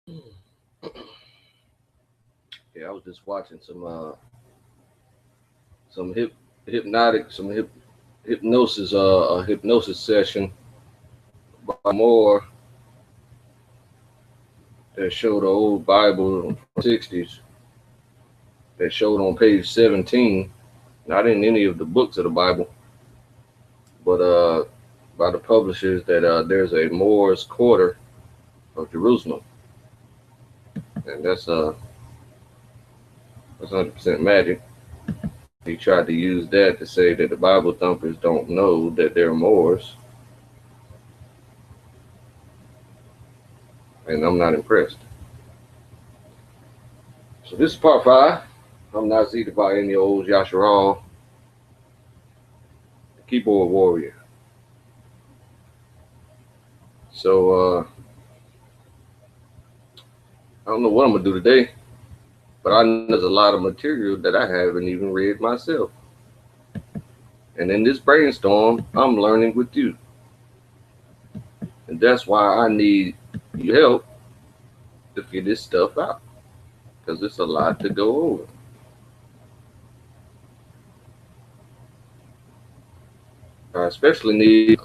Yeah, I was just watching some hypnotic hypnosis a hypnosis session by Moore that showed the old Bible from the 60s that showed on page 17, not in any of the books of the Bible, but by the publishers that there's a Moore's quarter of Jerusalem, and that's 100% magic. He tried to use that to say that the Bible thumpers don't know that they're Moors, and I'm not impressed. So this is part five. I'm not seated by any old Yasharal, the keyboard warrior. So I don't know what I'm gonna do today, but I know there's a lot of material that I haven't even read myself. And in this brainstorm, I'm learning with you. And that's why I need your help to figure this stuff out. Because it's a lot to go over. I especially need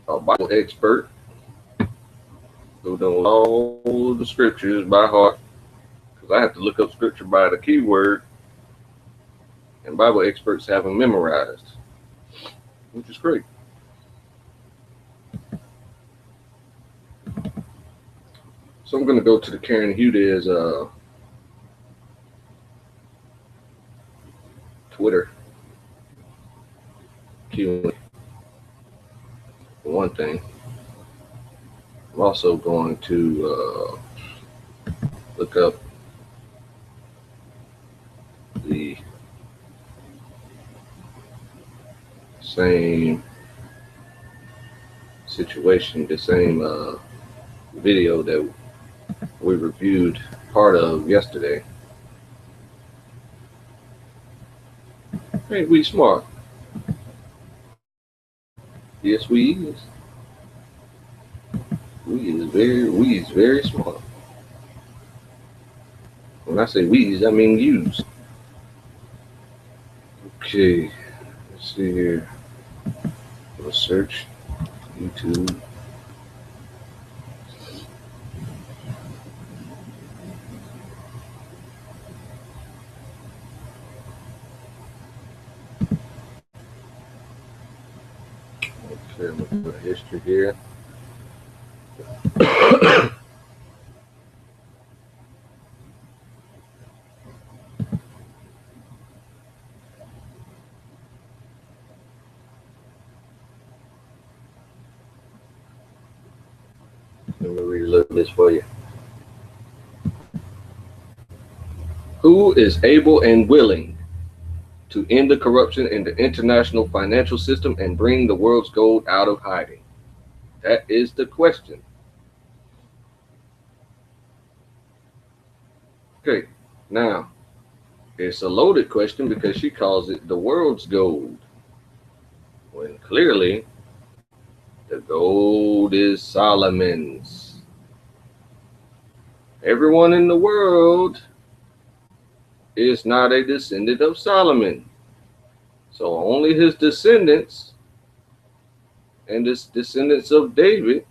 a Bible expert who knows all the scriptures by heart. Because I have to look up scripture by the keyword, and Bible experts have them memorized, which is great. So I'm going to go to the Karen HUDES Twitter Q&A for one thing. I'm also going to look up the same situation, the same video that we reviewed part of yesterday. Hey, we smart. Yes, we is. We is very smart. When I say we's, I mean yous. Okay, let's see here. We'll search YouTube. Okay, I'm gonna put history here. Let me read a little bit for you. Who is able and willing to end the corruption in the international financial system and bring the world's gold out of hiding? That is the question. Okay, now it's a loaded question because she calls it the world's gold, when clearly the gold is Solomon's. Everyone in the world is not a descendant of Solomon. So only his descendants and the descendants of David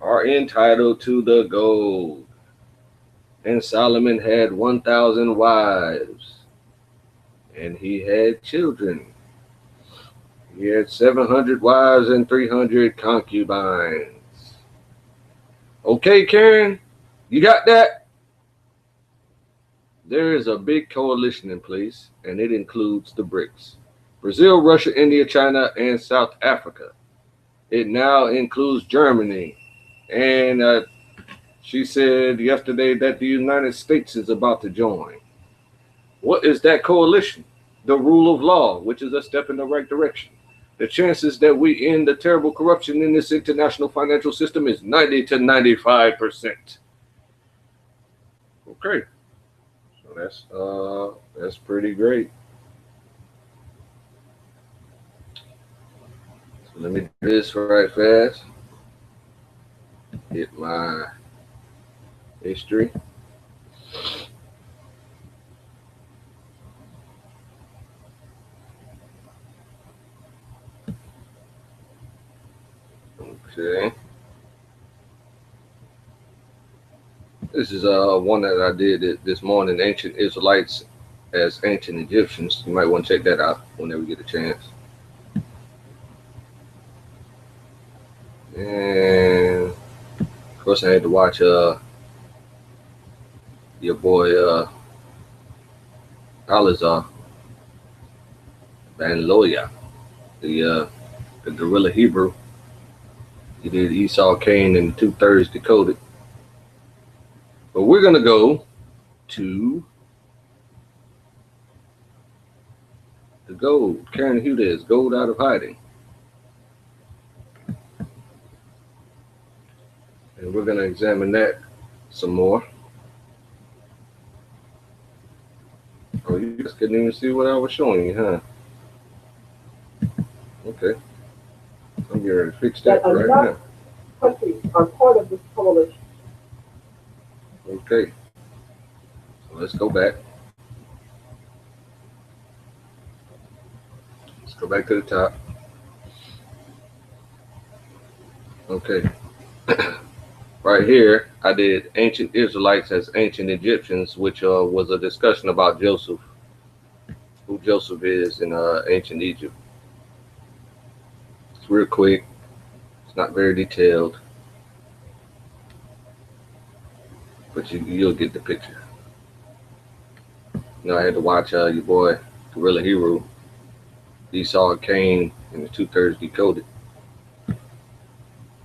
are entitled to the gold. And Solomon had 1,000 wives, and he had children. He had 700 wives and 300 concubines. Okay, Karen, you got that? There is a big coalition in place, and it includes the BRICS: Brazil, Russia, India, China, and South Africa. It now includes Germany. And she said yesterday that the United States is about to join. What is that coalition? The rule of law, which is a step in the right direction. The chances that we end the terrible corruption in this international financial system is 90 to 95%. Okay, so that's pretty great. So let me do this right fast. Hit my history. Okay. This is one that I did this morning. Ancient Israelites as ancient Egyptians. You might want to check that out whenever you get a chance. And of course, I had to watch your boy Alizar Banloya, the Gorilla Hebrew. He did Esau, Cain, and 2/3 Decoded. But we're gonna go to the gold. Karen HUDES, Gold Out of Hiding. And we're gonna examine that some more. Oh, you just couldn't even see what I was showing you, huh? Okay. I'm going to fix that right now. Countries are part of this coalition. Okay. So let's go back. Let's go back to the top. Okay. Right here, I did Ancient Israelites as Ancient Egyptians, which was a discussion about Joseph, who Joseph is in ancient Egypt. It's real quick. It's not very detailed, but you'll get the picture. You know, I had to watch your boy Gorilla Hero, Esau, Cain, and the 2/3 Decoded.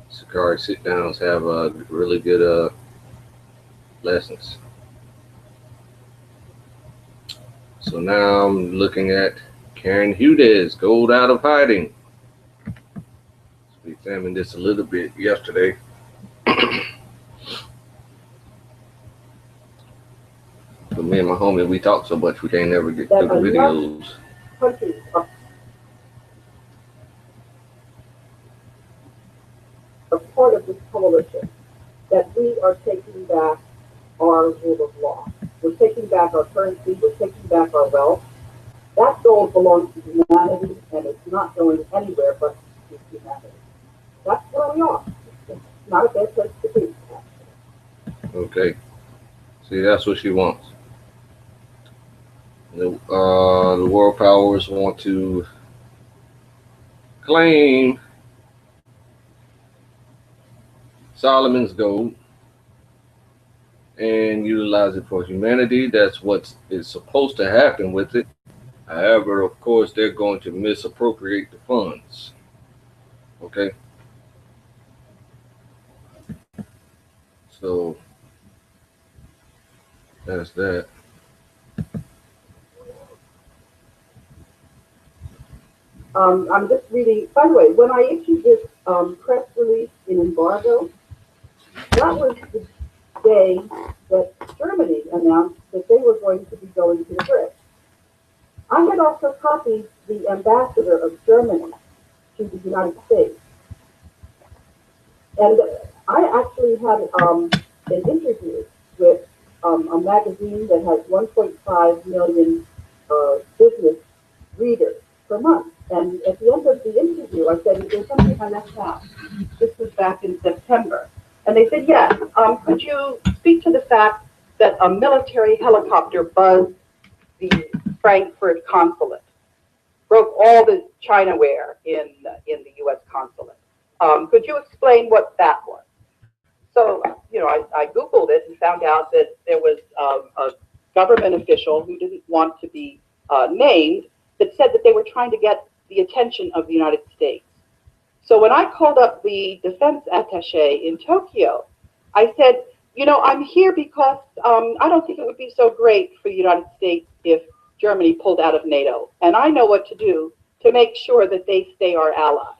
Sakari sit downs have really good lessons. So now I'm looking at Karen HUDES, Gold Out of Hiding. We examined this a little bit yesterday. But me and my homie, we talk so much we can't never get through the videos. Countries are part of this coalition, that we are taking back our rule of law. We're taking back our currency, we're taking back our wealth. That gold belongs to humanity, and it's not going anywhere but to humanity. That's where we are. It's not a bad place to be. Okay. See, that's what she wants. The world powers want to claim Solomon's gold and utilize it for humanity. That's what is supposed to happen with it. However, of course, they're going to misappropriate the funds. Okay? So, that's that. I'm just reading, by the way, when I issued this press release in embargo, that was the day that Germany announced that they were going to be going to the BRICS. I had also copied the ambassador of Germany to the United States. And I actually had an interview with a magazine that has 1.5 million business readers per month. And at the end of the interview, I said, is there something I left out? This was back in September. And they said, yes, could you speak to the fact that a military helicopter buzzed the Frankfurt consulate, broke all the Chinaware in the U.S. consulate? Could you explain what that was? So, you know, I Googled it and found out that there was a government official who didn't want to be named that said that they were trying to get the attention of the United States. So when I called up the defense attaché in Tokyo, I said, you know, I'm here because I don't think it would be so great for the United States if Germany pulled out of NATO. And I know what to do to make sure that they stay our ally.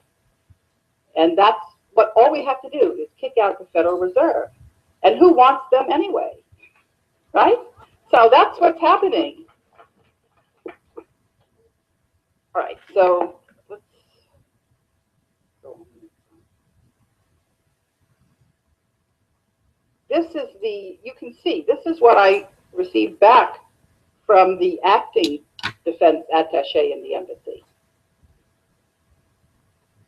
And that's what all we have to do is kick out the Federal Reserve. And who wants them anyway? Right? So that's what's happening. All right, so let's go. this is the, you can see, this is what I received back from the acting defense attaché in the embassy.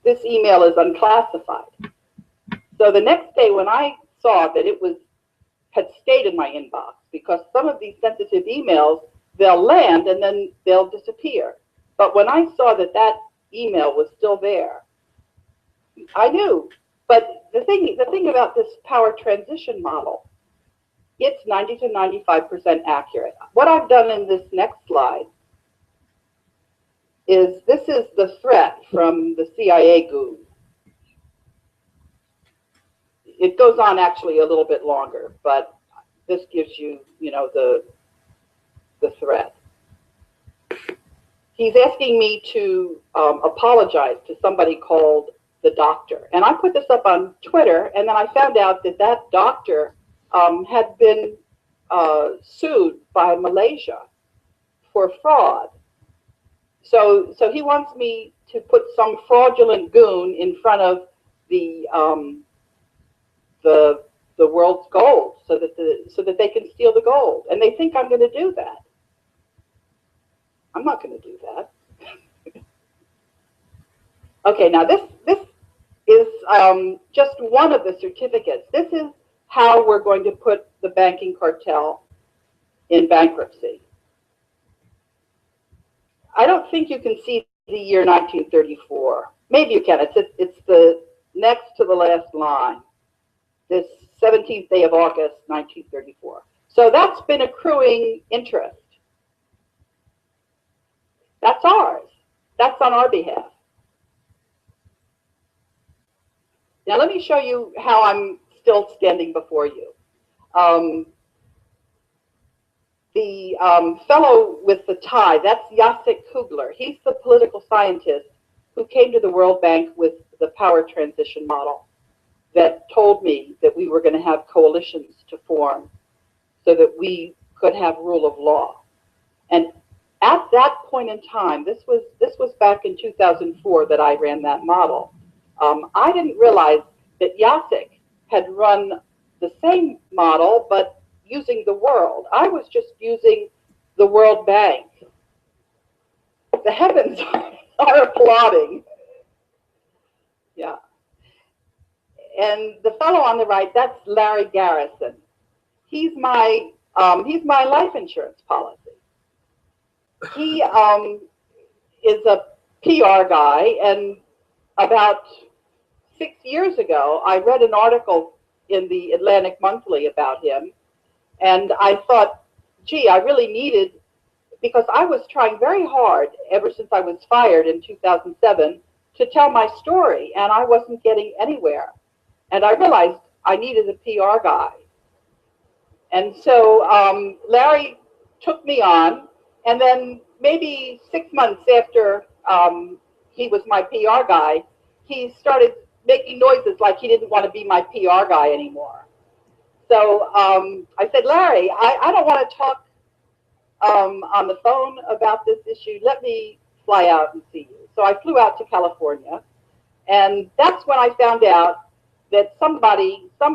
This email is unclassified. So the next day when I saw that it had stayed in my inbox, because some of these sensitive emails, they'll land and then they'll disappear. But when I saw that that email was still there, I knew. But the thing about this power transition model, it's 90 to 95% accurate. What I've done in this next slide is, this is the threat from the CIA goon. It goes on actually a little bit longer, but this gives you, the threat. He's asking me to apologize to somebody called the doctor. And I put this up on Twitter, and then I found out that that doctor had been sued by Malaysia for fraud. So he wants me to put some fraudulent goon in front of the world's gold, so that they can steal the gold, and they think I'm going to do that. I'm not going to do that. Okay, now this is just one of the certificates. This is how we're going to put the banking cartel in bankruptcy. I don't think you can see the year 1934. Maybe you can. It's the next to the last line. This 17th day of August, 1934. So that's been accruing interest. That's ours. That's on our behalf. Now let me show you how I'm still standing before you. The fellow with the tie, that's Jacek Kugler. He's the political scientist who came to the World Bank with the power transition model that told me that we were going to have coalitions to form so that we could have rule of law. And at that point in time, this was back in 2004 that I ran that model. I didn't realize that Jacek had run the same model, but using the world. I was just using the World Bank. The heavens are applauding. Yeah. And the fellow on the right, that's Larry Garrison. He's my life insurance policy. He is a PR guy, and about 6 years ago, I read an article in the Atlantic Monthly about him, and I thought, gee, I really needed, because I was trying very hard ever since I was fired in 2007 to tell my story, and I wasn't getting anywhere. And I realized I needed a PR guy. And so Larry took me on, and then maybe 6 months after he was my PR guy, he started making noises like he didn't want to be my PR guy anymore. So I said, Larry, I don't want to talk on the phone about this issue. Let me fly out and see you. So I flew out to California, and that's when I found out that some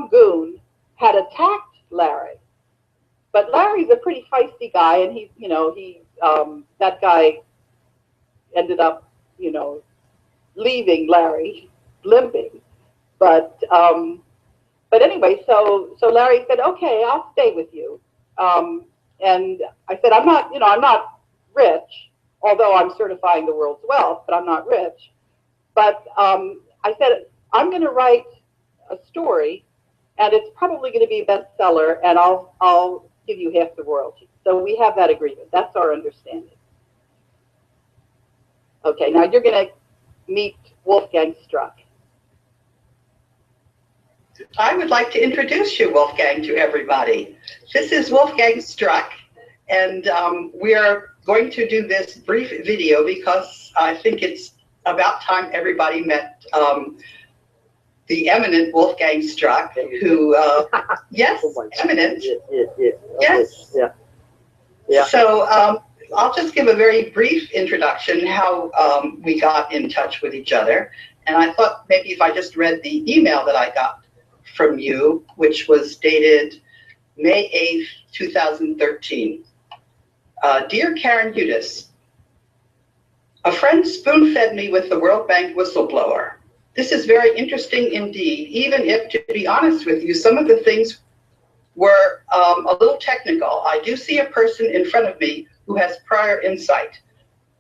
goon, had attacked Larry. But Larry's a pretty feisty guy, and that guy ended up, leaving Larry limping. But anyway, so Larry said, okay, I'll stay with you. And I said, I'm not rich, although I'm certifying the world's wealth, but I'm not rich. But I said, I'm going to write a story, and it's probably going to be a bestseller, and I'll give you half the royalty. So we have that agreement. That's our understanding. Okay, now you're going to meet Wolfgang Struck. I would like to introduce you, Wolfgang, to everybody. This is Wolfgang Struck, and we are going to do this brief video because I think it's about time everybody met the eminent Wolfgang Struck, who, yes, eminent, yes. Yeah. So I'll just give a very brief introduction how we got in touch with each other. And I thought maybe if I just read the email that I got from you, which was dated May 8th, 2013. Dear Karen HUDES, a friend spoon-fed me with the World Bank whistleblower. This is very interesting indeed, even if, to be honest with you, some of the things were a little technical. I do see a person in front of me who has prior insight.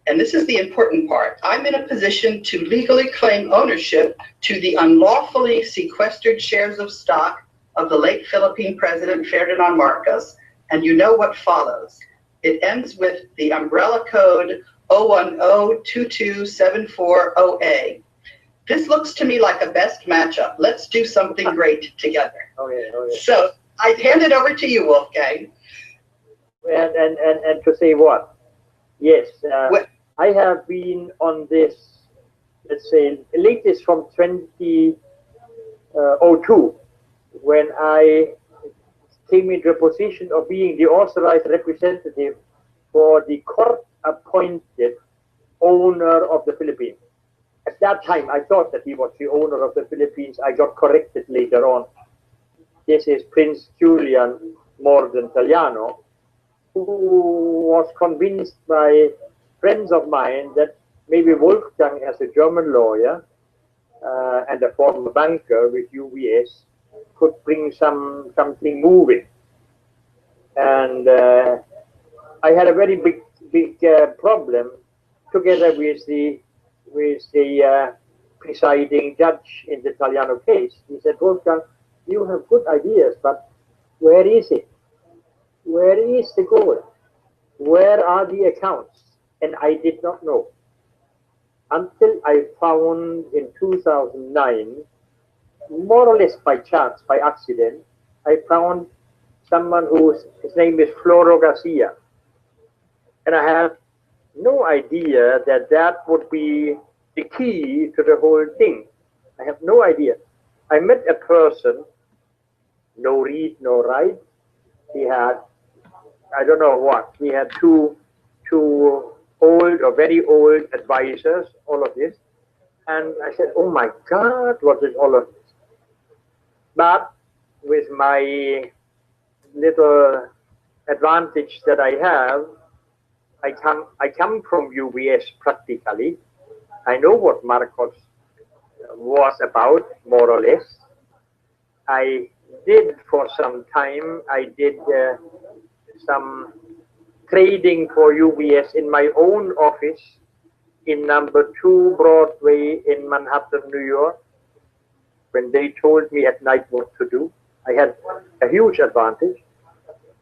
And this is the important part. I'm in a position to legally claim ownership to the unlawfully sequestered shares of stock of the late Philippine President Ferdinand Marcos, and you know what follows. It ends with the umbrella code 0102274OA. This looks to me like a best matchup. Let's do something great together. Okay. So I hand it over to you, Wolfgang. And to say what? Yes, I have been on this, let's say, latest from 2002, when I came into a position of being the authorized representative for the court-appointed owner of the Philippines. At that time, I thought that he was the owner of the Philippines. I got corrected later on. This is Prince Julian Mordentaliano, who was convinced by friends of mine that maybe Wolfgang, as a German lawyer and a former banker with UBS, could bring something moving. And I had a very big problem together with the presiding judge in the Italiano case. He said, Wolfgang, you have good ideas, but where is it? Where is the goal? Where are the accounts? And I did not know. Until I found in 2009, more or less by chance, by accident, I found someone his name is Floro Garcia. And I have no idea that that would be the key to the whole thing. I have no idea. I met a person, no read, no write. He had, I don't know what, he had two old or very old advisors, all of this. And I said, oh my God, what is all of this? But with my little advantage that I have, I come from UBS practically. I know what Marcos was about, more or less. I did for some time, I did some trading for UBS in my own office in number 2 Broadway in Manhattan, New York. When they told me at night what to do, I had a huge advantage.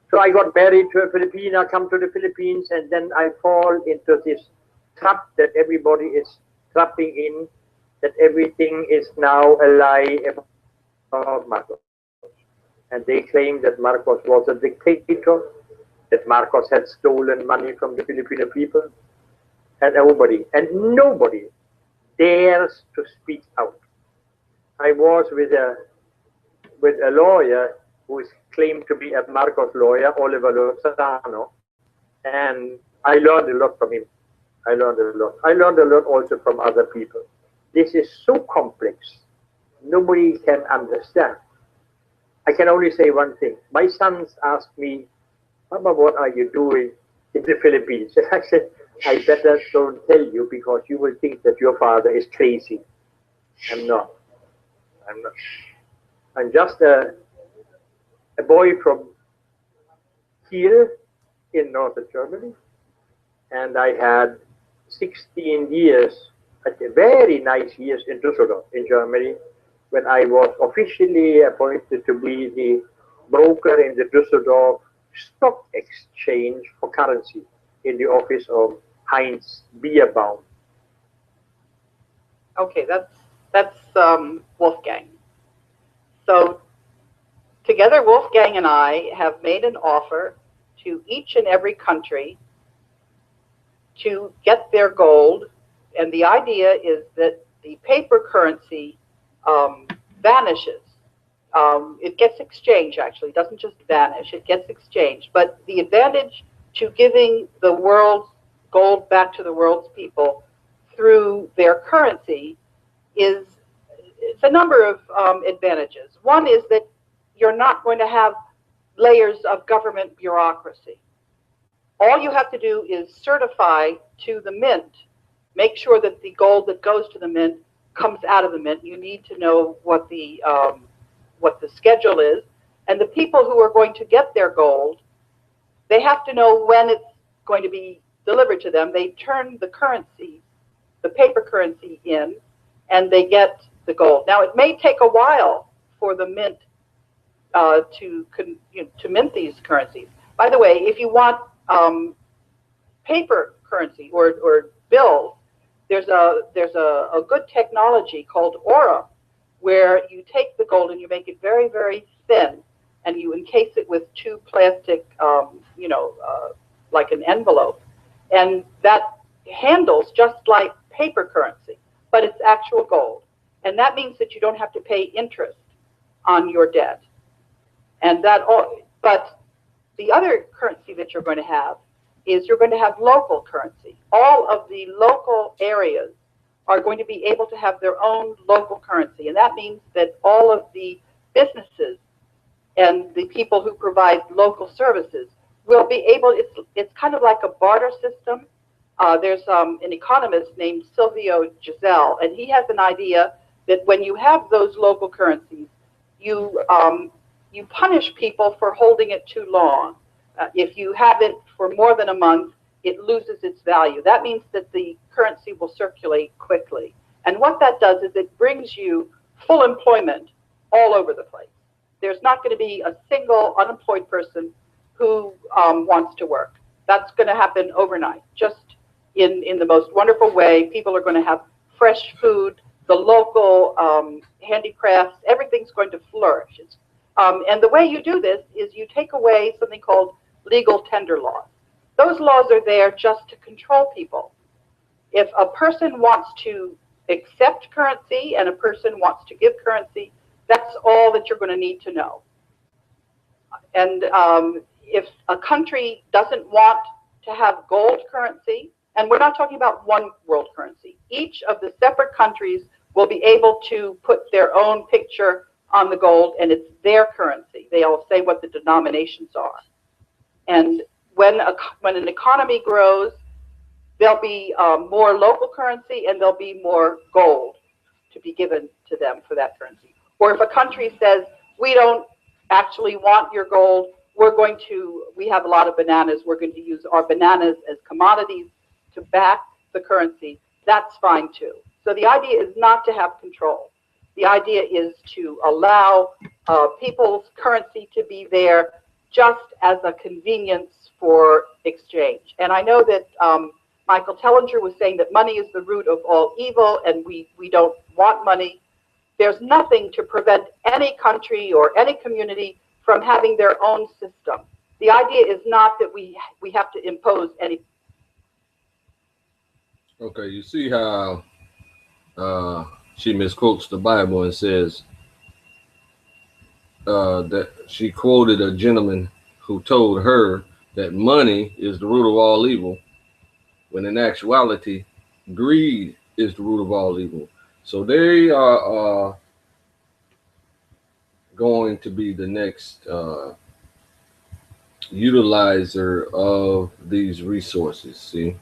So I got married to a Filipina, come to the Philippines, and then I fall into this trap that everybody is trapping in, that everything is now a lie about Marcos. And they claim that Marcos was a dictator, that Marcos had stolen money from the Filipino people, and nobody dares to speak out. I was with a lawyer who is claimed to be a Marcos lawyer, Oliver Lozano, and I learned a lot from him. I learned a lot. I learned a lot also from other people. This is so complex. Nobody can understand. I can only say one thing. My sons asked me, Papa, what are you doing in the Philippines? I said, I better don't tell you because you will think that your father is crazy. I'm not. I'm just a boy from here in northern Germany, and I had 16 years, very nice years in Düsseldorf, in Germany, when I was officially appointed to be the broker in the Düsseldorf Stock Exchange for currency in the office of Heinz Bierbaum. Okay, that's Wolfgang. So together, Wolfgang and I have made an offer to each and every country to get their gold, and the idea is that the paper currency vanishes. It gets exchanged, actually. It doesn't just vanish, it gets exchanged. But the advantage to giving the world's gold back to the world's people through their currency is it's a number of advantages. One is that you're not going to have layers of government bureaucracy. All you have to do is certify to the mint, make sure that the gold that goes to the mint comes out of the mint. You need to know what the schedule is, and the people who are going to get their gold, they have to know when it's going to be delivered to them. They turn the currency, the paper currency in, and they get the gold. Now, it may take a while for the mint to mint these currencies. By the way, if you want paper currency or bills, there's a good technology called Aura, where you take the gold and you make it very, very thin, and you encase it with two plastic, like an envelope, and that handles just like paper currency, but it's actual gold. And that means that you don't have to pay interest on your debt. And but the other currency that you're going to have is you're going to have local currency. All of the local areas are going to be able to have their own local currency. And that means that all of the businesses and the people who provide local services will be able, it's kind of like a barter system. There's an economist named Silvio Giselle, and he has an idea that when you have those local currencies, you punish people for holding it too long. If you have it for more than a month, it loses its value. That means that the currency will circulate quickly. And what that does is it brings you full employment all over the place. There's not going to be a single unemployed person who wants to work. That's going to happen overnight, just in the most wonderful way. People are going to have fresh food, the local handicrafts, everything's going to flourish. And the way you do this is you take away something called legal tender laws. Those laws are there just to control people. If a person wants to accept currency and a person wants to give currency, that's all that you're going to need to know. And if a country doesn't want to have gold currency, and we're not talking about one world currency, each of the separate countries will be able to put their own picture on the gold, and it's their currency. They all say what the denominations are. And when an economy grows, there'll be more local currency and there'll be more gold to be given to them for that currency. Or if a country says, we don't actually want your gold, we have a lot of bananas, we're going to use our bananas as commodities to back the currency, that's fine too. So the idea is not to have control. The idea is to allow people's currency to be there just as a convenience for exchange. And I know that Michael Tellinger was saying that money is the root of all evil and we don't want money. There's nothing to prevent any country or any community from having their own system. The idea is not that we have to impose any. Okay, you see how she misquotes the Bible and says that she quoted a gentleman who told her that money is the root of all evil, when in actuality, greed is the root of all evil. So they are going to be the next utilizer of these resources. See,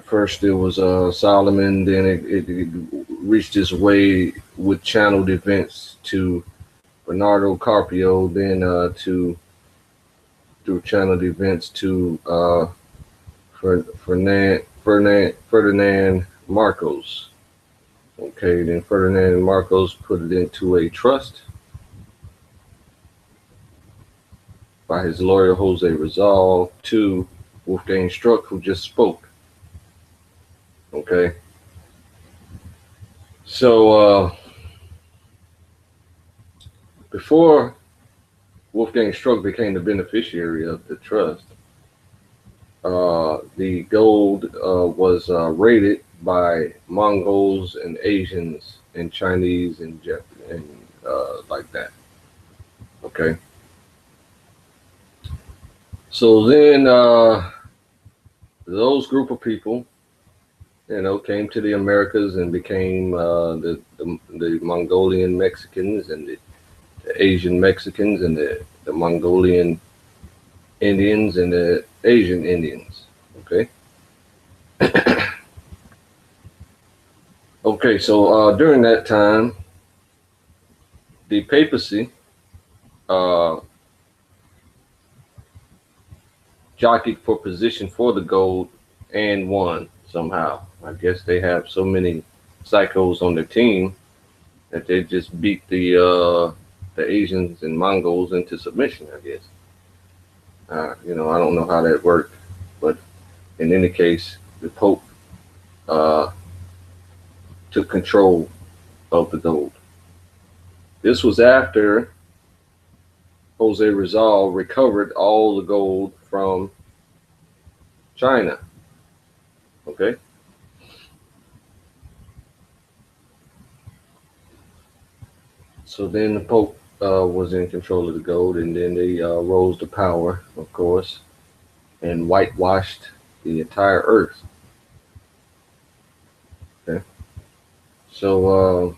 first it was Solomon, then it reached its way with channeled events to Bernardo Carpio, then through channeled events to Ferdinand Marcos. Okay, then Ferdinand Marcos put it into a trust by his lawyer Jose Rizal to Wolfgang Struck, who just spoke. Okay, so before Wolfgang Struck became the beneficiary of the trust, the gold was raided by Mongols and Asians and Chinese and like that. Okay. So then those group of people came to the Americas and became the Mongolian Mexicans and the Asian Mexicans and the Mongolian Indians and the Asian Indians. Okay. Okay, so during that time, the papacy uh, jockeyed for position for the gold and won somehow. I guess they have so many psychos on their team that they just beat the Asians and Mongols into submission. I guess. I don't know how that worked, but in any case, the Pope uh, took control of the gold. This was after Jose Rizal recovered all the gold from China. Okay. So then the Pope was in control of the gold, and then they rose to power, of course, and whitewashed the entire earth. Okay. So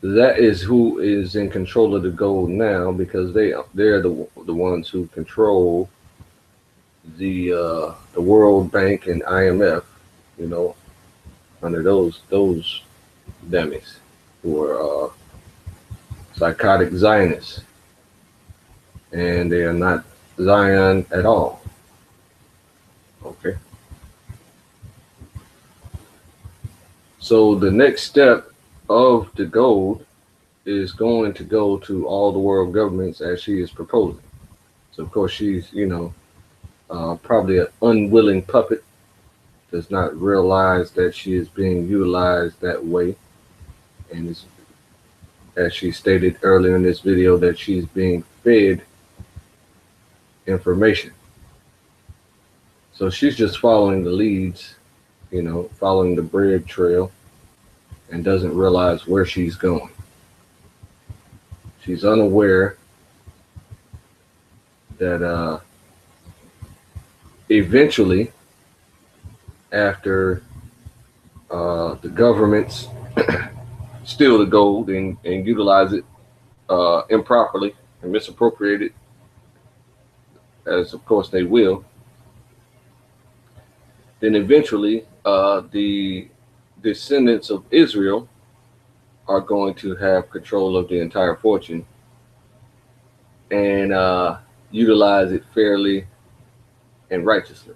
that is who is in control of the gold now, because they're the ones who control the World Bank and IMF, you know, under those dummies who are psychotic Zionists, and they are not Zion at all. Okay. So the next step of the gold is going to go to all the world governments as she is proposing. So of course she's, probably an unwilling puppet, does not realize that she is being utilized that way, and is, as she stated earlier in this video, that she's being fed information. So she's just following the leads, following the bread trail, and doesn't realize where she's going. She's unaware that eventually, after the governments steal the gold and utilize it improperly and misappropriate it, as of course they will, then eventually the descendants of Israel are going to have control of the entire fortune and utilize it fairly and righteously.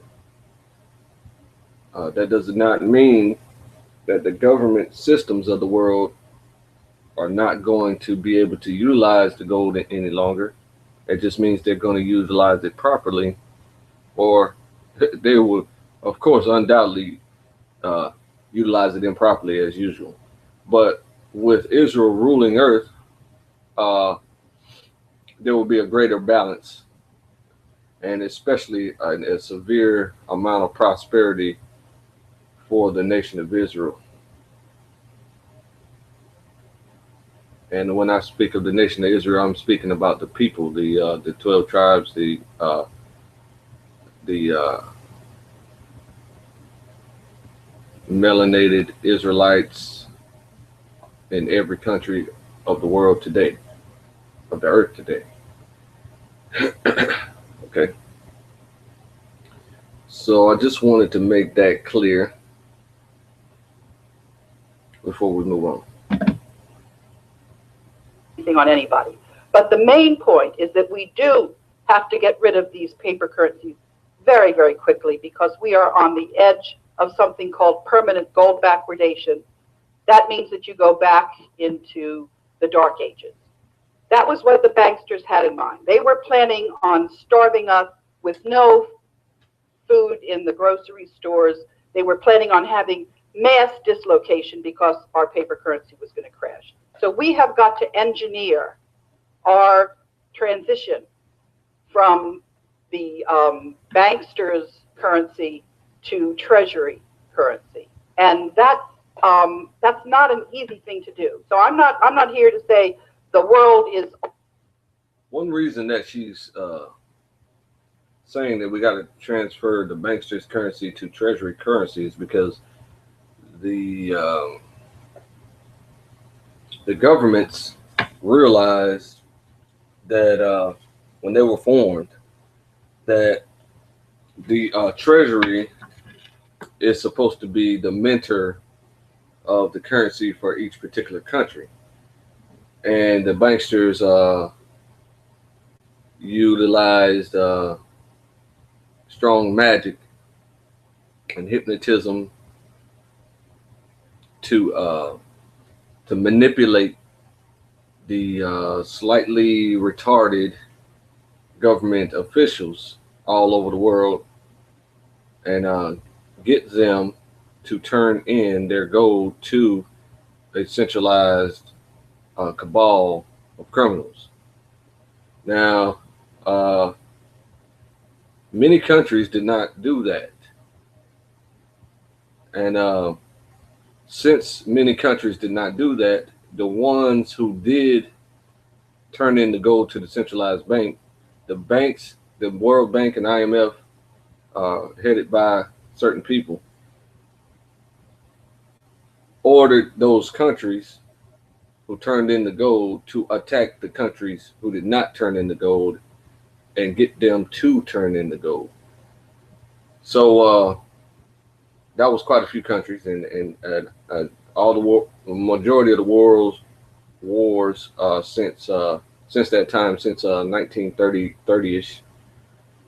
That does not mean that the government systems of the world are not going to be able to utilize the gold any longer. It just means they're going to utilize it properly, or they will, of course, undoubtedly utilize it improperly as usual. But with Israel ruling Earth, there will be a greater balance, and especially a severe amount of prosperity for the nation of Israel. And when I speak of the nation of Israel, I'm speaking about the people, the 12 tribes, the melanated Israelites in every country of the world today, of the earth today. Okay. So I just wanted to make that clear before we move on. On anybody. But the main point is that we do have to get rid of these paper currencies very, very quickly, because we are on the edge of something called permanent gold backwardation. That means that you go back into the dark ages. That was what the banksters had in mind. They were planning on starving us with no food in the grocery stores. They were planning on having mass dislocation because our paper currency was going to crash. So we have got to engineer our transition from the banksters' currency to treasury currency, and that's not an easy thing to do. So I'm not here to say the world is one reason that she's saying that we got to transfer the banksters' currency to treasury currency is because the um, the governments realized that when they were formed, that the treasury is supposed to be the mentor of the currency for each particular country, and the banksters utilized strong magic and hypnotism to to manipulate the slightly retarded government officials all over the world and get them to turn in their gold to a centralized cabal of criminals. Now, many countries did not do that. And since many countries did not do that, the ones who did turn in the gold to the centralized bank, the banks, the World Bank and IMF, headed by certain people, ordered those countries who turned in the gold to attack the countries who did not turn in the gold and get them to turn in the gold. So that was quite a few countries, and all the majority of the world's wars since that time, since 1930 30ish,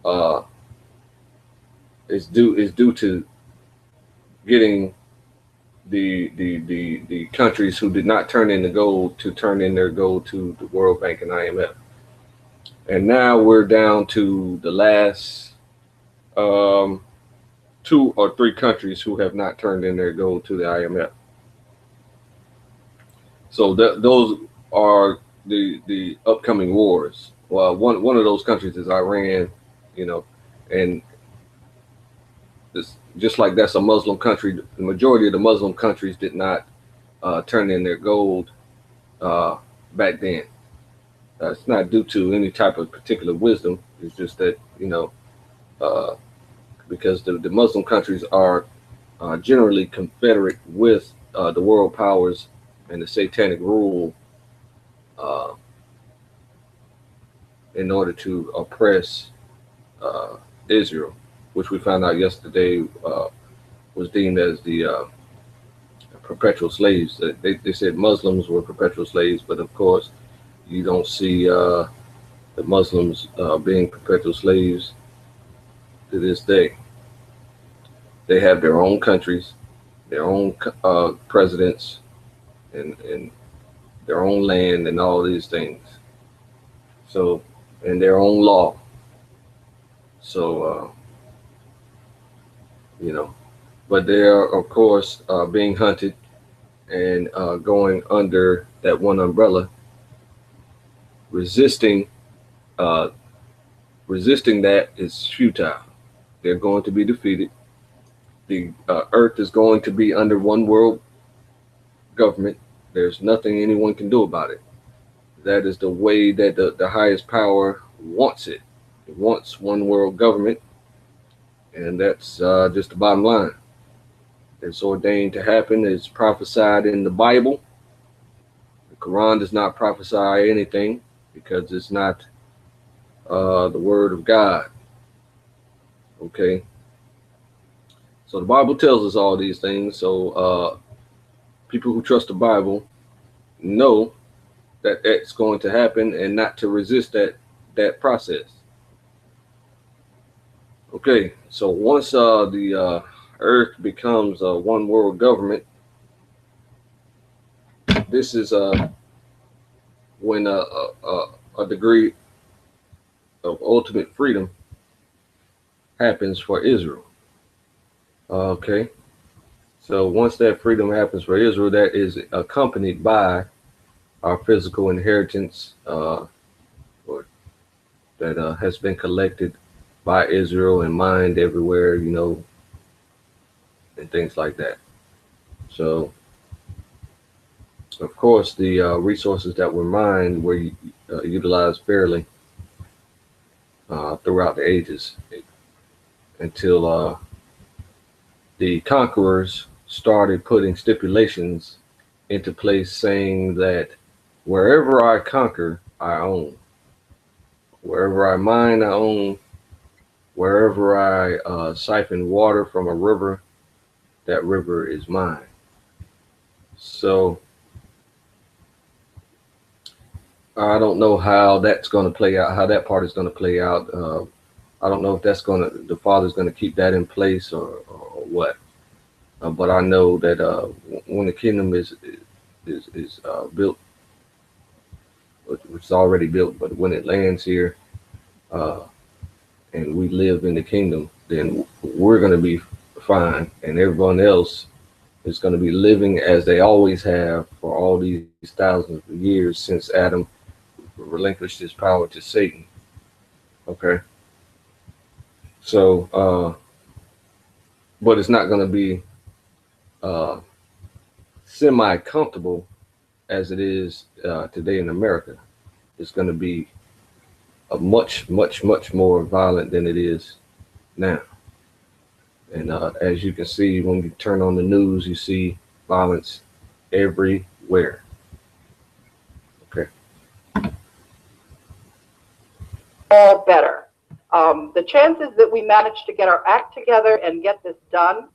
uh, is due to getting the countries who did not turn in the gold to turn in their gold to the World Bank and IMF. And now we're down to the last um, 2 or 3 countries who have not turned in their gold to the IMF. So those are the upcoming wars. Well, one of those countries is Iran, you know, and just like that's a Muslim country, the majority of the Muslim countries did not turn in their gold back then. It's not due to any type of particular wisdom. It's just that, uh, because the Muslim countries are generally confederate with the world powers and the satanic rule uh, in order to oppress Israel, which we found out yesterday was deemed as the perpetual slaves. They said Muslims were perpetual slaves, but of course, you don't see the Muslims being perpetual slaves to this day. They have their own countries, their own presidents, and their own land, and all these things. So, and their own law. So, but they are, of course, being hunted and going under that one umbrella, resisting uh, resisting that is futile. They're going to be defeated. The earth is going to be under one world government. There's nothing anyone can do about it. That is the way that the highest power wants it. It wants one world government, and that's just the bottom line. It's ordained to happen. It's prophesied in the Bible. The Quran does not prophesy anything because it's not the word of God. Okay. So the Bible tells us all these things. So people who trust the Bible know that it's going to happen and not to resist that process. Okay. So once the earth becomes a one world government, this is when a degree of ultimate freedom happens for Israel. Okay. So once that freedom happens for Israel, that is accompanied by our physical inheritance that has been collected by Israel and mined everywhere, and things like that. So, of course, the resources that were mined were utilized fairly throughout the ages until the conquerors started putting stipulations into place saying that wherever I conquer, I own. Wherever I mine, I own. Wherever I siphon water from a river, that river is mine. So I don't know how that's going to play out, how that part is going to play out. I don't know if the father's going to keep that in place or what. But I know that when the kingdom is built, which is already built, but when it lands here uh, and we live in the kingdom, then we're going to be fine, and everyone else is going to be living as they always have for all these thousands of years since Adam relinquished his power to Satan. Okay, so but it's not going to be uh, semi comfortable as it is today in America. It's going to be a much more violent than it is now. And as you can see, when you turn on the news, you see violence everywhere. Okay. All better. The chances that we manage to get our act together and get this done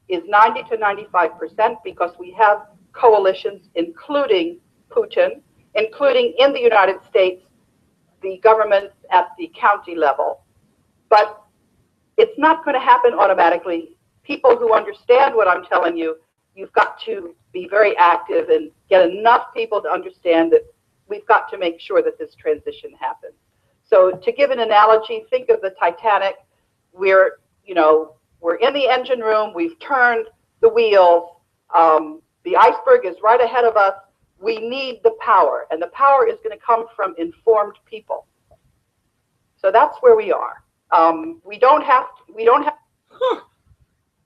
is 90 to 95% because we have coalitions, including Putin, including in the United States, the governments at the county level. But it's not going to happen automatically. People who understand what I'm telling you, you've got to be very active and get enough people to understand that we've got to make sure that this transition happens. So to give an analogy, think of the Titanic. We're in the engine room. We've turned the wheels. The iceberg is right ahead of us. We need the power, and the power is going to come from informed people. So that's where we are. We don't have. Huh.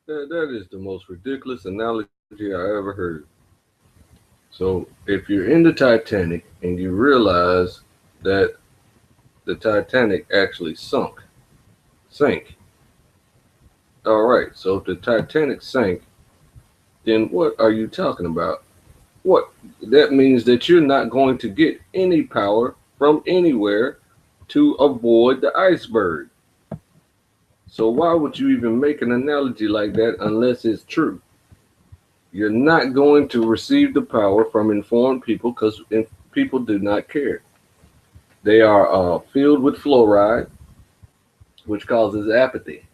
That is the most ridiculous analogy I ever heard. So if you're in the Titanic and you realize that the Titanic actually sank. All right. So if the Titanic sank, then what are you talking about? What? That means that you're not going to get any power from anywhere to avoid the iceberg. So why would you even make an analogy like that unless it's true? You're not going to receive the power from informed people because people do not care. They are filled with fluoride, which causes apathy.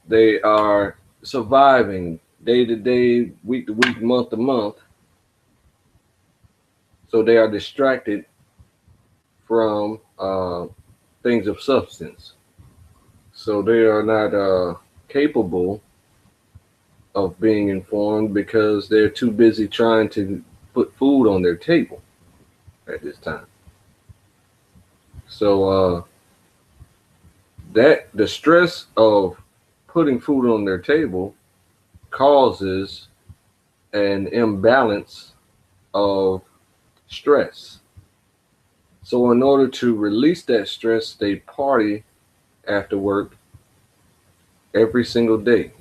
They are surviving day to day, week to week, month to month. So they are distracted from things of substance. So they are not capable of being informed because they're too busy trying to put food on their table at this time. So that the stress of putting food on their table causes an imbalance of stress. So in order to release that stress, they party after work every single day.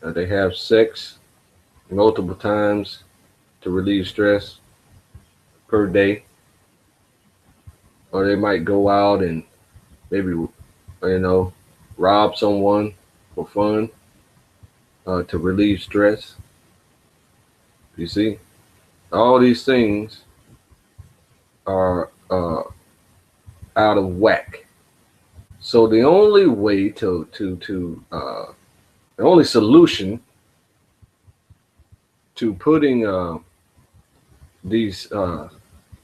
They have sex multiple times to relieve stress per day. Or they might go out and maybe, rob someone for fun to relieve stress. You see, all these things are out of whack. So the only way the only solution to putting these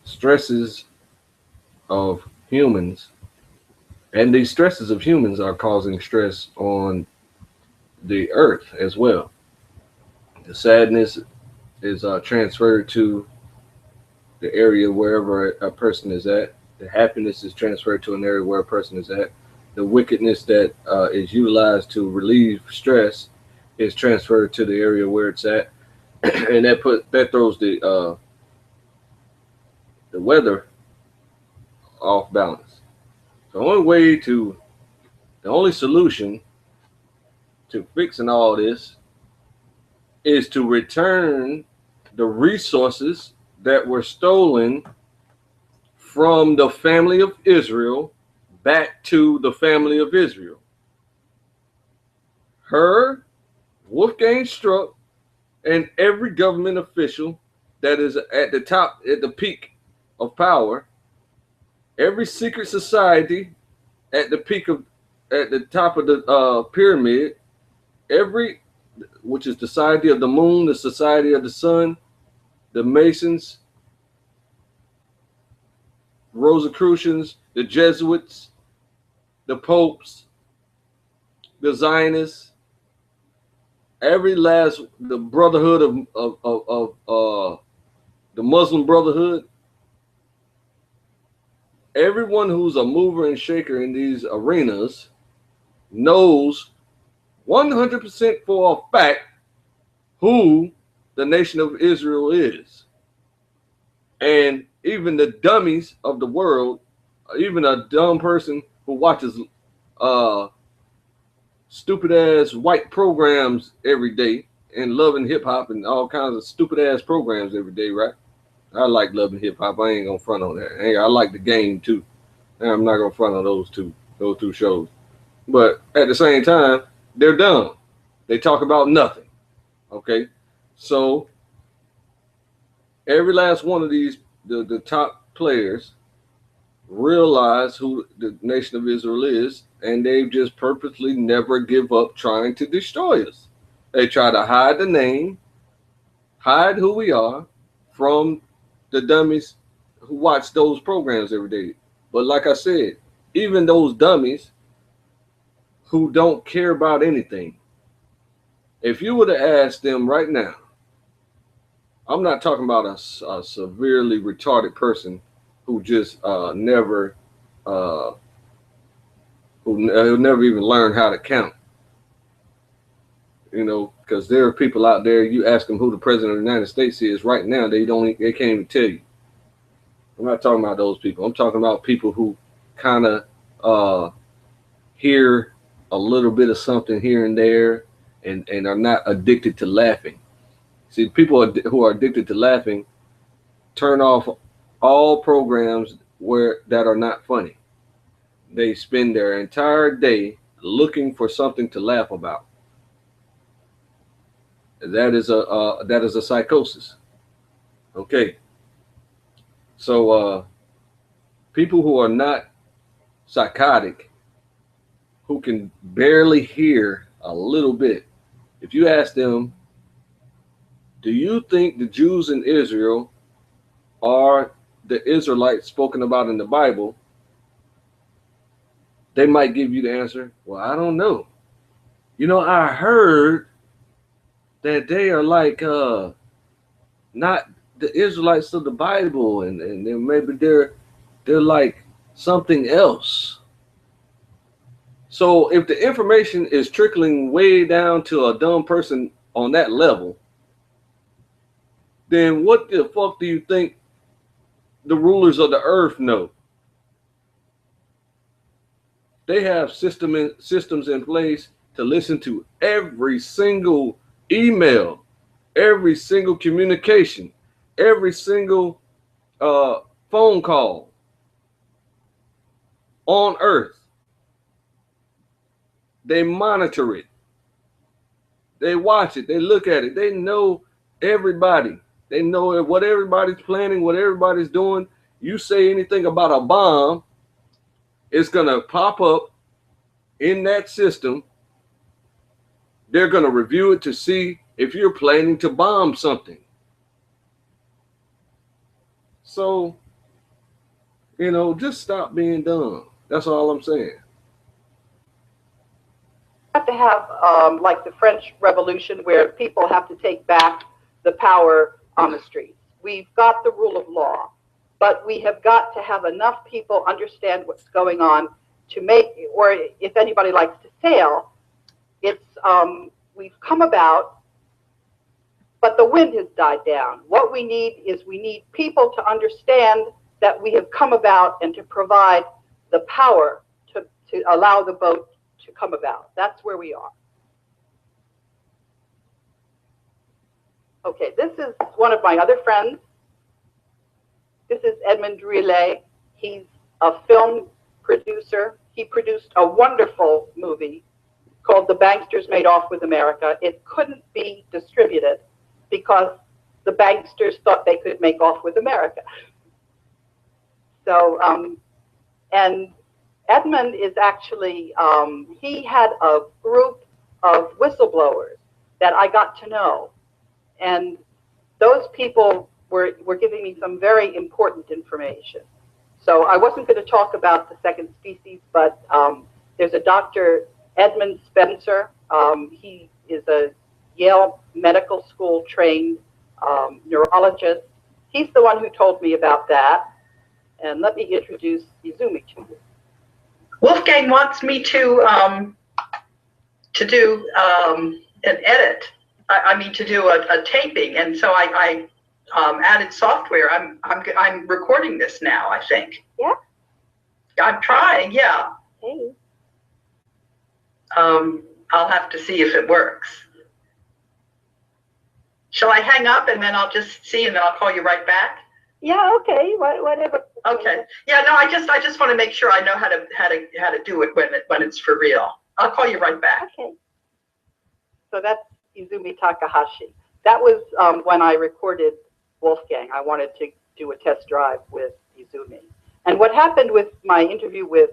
stresses of humans, and these stresses of humans are causing stress on the earth as well. The sadness is transferred to the area wherever a person is at. The happiness is transferred to an area where a person is at. The wickedness that is utilized to relieve stress is transferred to the area where it's at, and that throws the weather off balance. The only solution to fixing all this is to return the resources that were stolen from the family of Israel back to the family of Israel. Her, Wolfgang Struck, and every government official that is at the peak of power, every secret society at the top of the pyramid, which is the Society of the Moon, the Society of the Sun, the Masons, Rosicrucians, the Jesuits, the popes, the Zionists, the Brotherhood of the Muslim Brotherhood, everyone who's a mover and shaker in these arenas knows 100% for a fact who the nation of Israel is. And even the dummies of the world, even a dumb person who watches stupid ass white programs every day and loving hip hop and all kinds of stupid ass programs every day, right? I like loving hip hop. I ain't gonna front on that. I like the game too. I'm not gonna front on those two shows. But at the same time, they're dumb. They talk about nothing. Okay, so every last one of these, the top players, realize who the nation of Israel is, and they just purposely never give up trying to destroy us. They try to hide the name, hide who we are from the dummies who watch those programs every day. But like I said, even those dummies who don't care about anything, if you would have asked them right now, I'm not talking about a severely retarded person who just never even learn how to count. You know, because there are people out there, you ask them who the president of the United States is right now, they can't even tell you. I'm not talking about those people. I'm talking about people who kind of hear a little bit of something here and there and are not addicted to laughing. See, people who are addicted to laughing turn off all programs that are not funny. They spend their entire day looking for something to laugh about. That is a psychosis. Okay. So people who are not psychotic, who can barely hear a little bit, if you ask them, do you think the Jews in Israel are the Israelites spoken about in the Bible? They might give you the answer, well, I don't know. You know, I heard that they are like not the Israelites of the Bible, and then maybe they're like something else. So if the information is trickling way down to a dumb person on that level, then what the fuck do you think the rulers of the earth know? They have systems in place to listen to every single email, every single communication, every single phone call on earth. They monitor it. They watch it. They look at it. They know everybody. They know what everybody's planning, what everybody's doing. You say anything about a bomb, it's going to pop up in that system. They're going to review it to see if you're planning to bomb something. So, you know, just stop being dumb. That's all I'm saying. Have to have like the French Revolution, where people have to take back the power on the streets. We've got the rule of law, but we have got to have enough people understand what's going on to make, or if anybody likes to sail, it's we've come about, but the wind has died down. What we need is people to understand that we have come about and to provide the power to allow the vote to come about. That's where we are. Okay, this is one of my other friends. This is Edmund Riley. He's a film producer. He produced a wonderful movie called The Banksters Made Off with America. It couldn't be distributed because the banksters thought they could make off with America. So, and Edmund is actually, he had a group of whistleblowers that I got to know. And those people were giving me some very important information. So I wasn't going to talk about the second species, but there's a Dr. Edmund Spencer. He is a Yale Medical School trained neurologist. He's the one who told me about that. And let me introduce Izumi to you. Wolfgang wants me to do an edit. I mean, to do a taping, and so I added software. I'm recording this now, I think. Yeah. I'm trying. Yeah. Hey. I'll have to see if it works. Shall I hang up and then I'll just see and then I'll call you right back? Yeah. Okay. Whatever. Okay. Yeah. No. I just want to make sure I know how to do it when it's for real. I'll call you right back. Okay. So that's Izumi Takahashi. That was when I recorded Wolfgang. I wanted to do a test drive with Izumi. And what happened with my interview with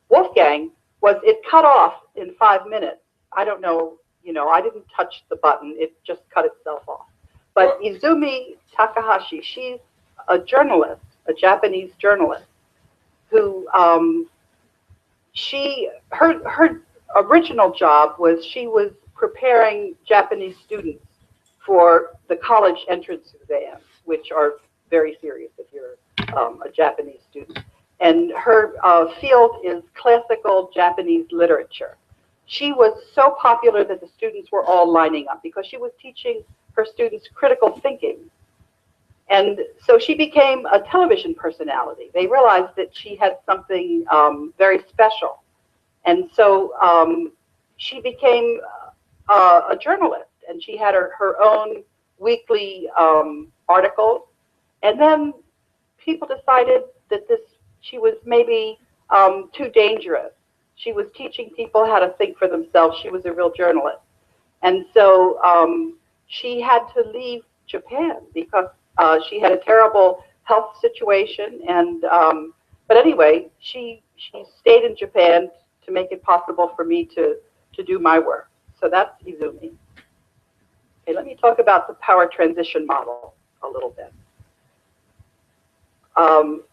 Wolfgang was it cut off in 5 minutes. I don't know, I didn't touch the button. It just cut itself off. But Izumi Takahashi, she's a journalist, a Japanese journalist, who her original job was she was preparing Japanese students for the college entrance exams, which are very serious if you're a Japanese student. And her field is classical Japanese literature. She was so popular that the students were all lining up because she was teaching her students critical thinking. And so she became a television personality. They realized that she had something very special. And so she became a journalist, and she had her own weekly articles. And then people decided that she was maybe too dangerous. She was teaching people how to think for themselves. She was a real journalist. And so she had to leave Japan because she had a terrible health situation. And but anyway, she stayed in Japan to make it possible for me to do my work. So that's Izumi. Okay, let me talk about the power transition model a little bit.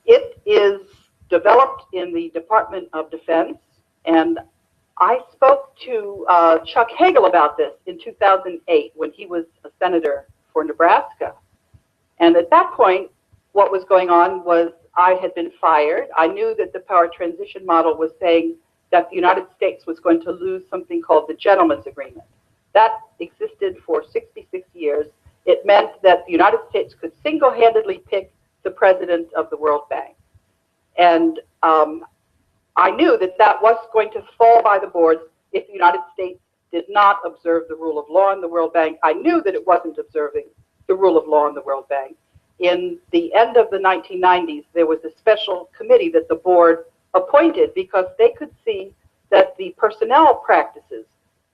It is developed in the Department of Defense, and I spoke to Chuck Hagel about this in 2008 when he was a senator for Nebraska. And at that point, what was going on was I had been fired. I knew that the power transition model was saying that the United States was going to lose something called the Gentleman's Agreement. That existed for 66 years. It meant that the United States could single-handedly pick the president of the World Bank. And I knew that that was going to fall by the boards if the United States did not observe the rule of law in the World Bank. I knew that it wasn't observing the rule of law in the World Bank. In the end of the 1990s, there was a special committee that the board appointed because they could see that the personnel practices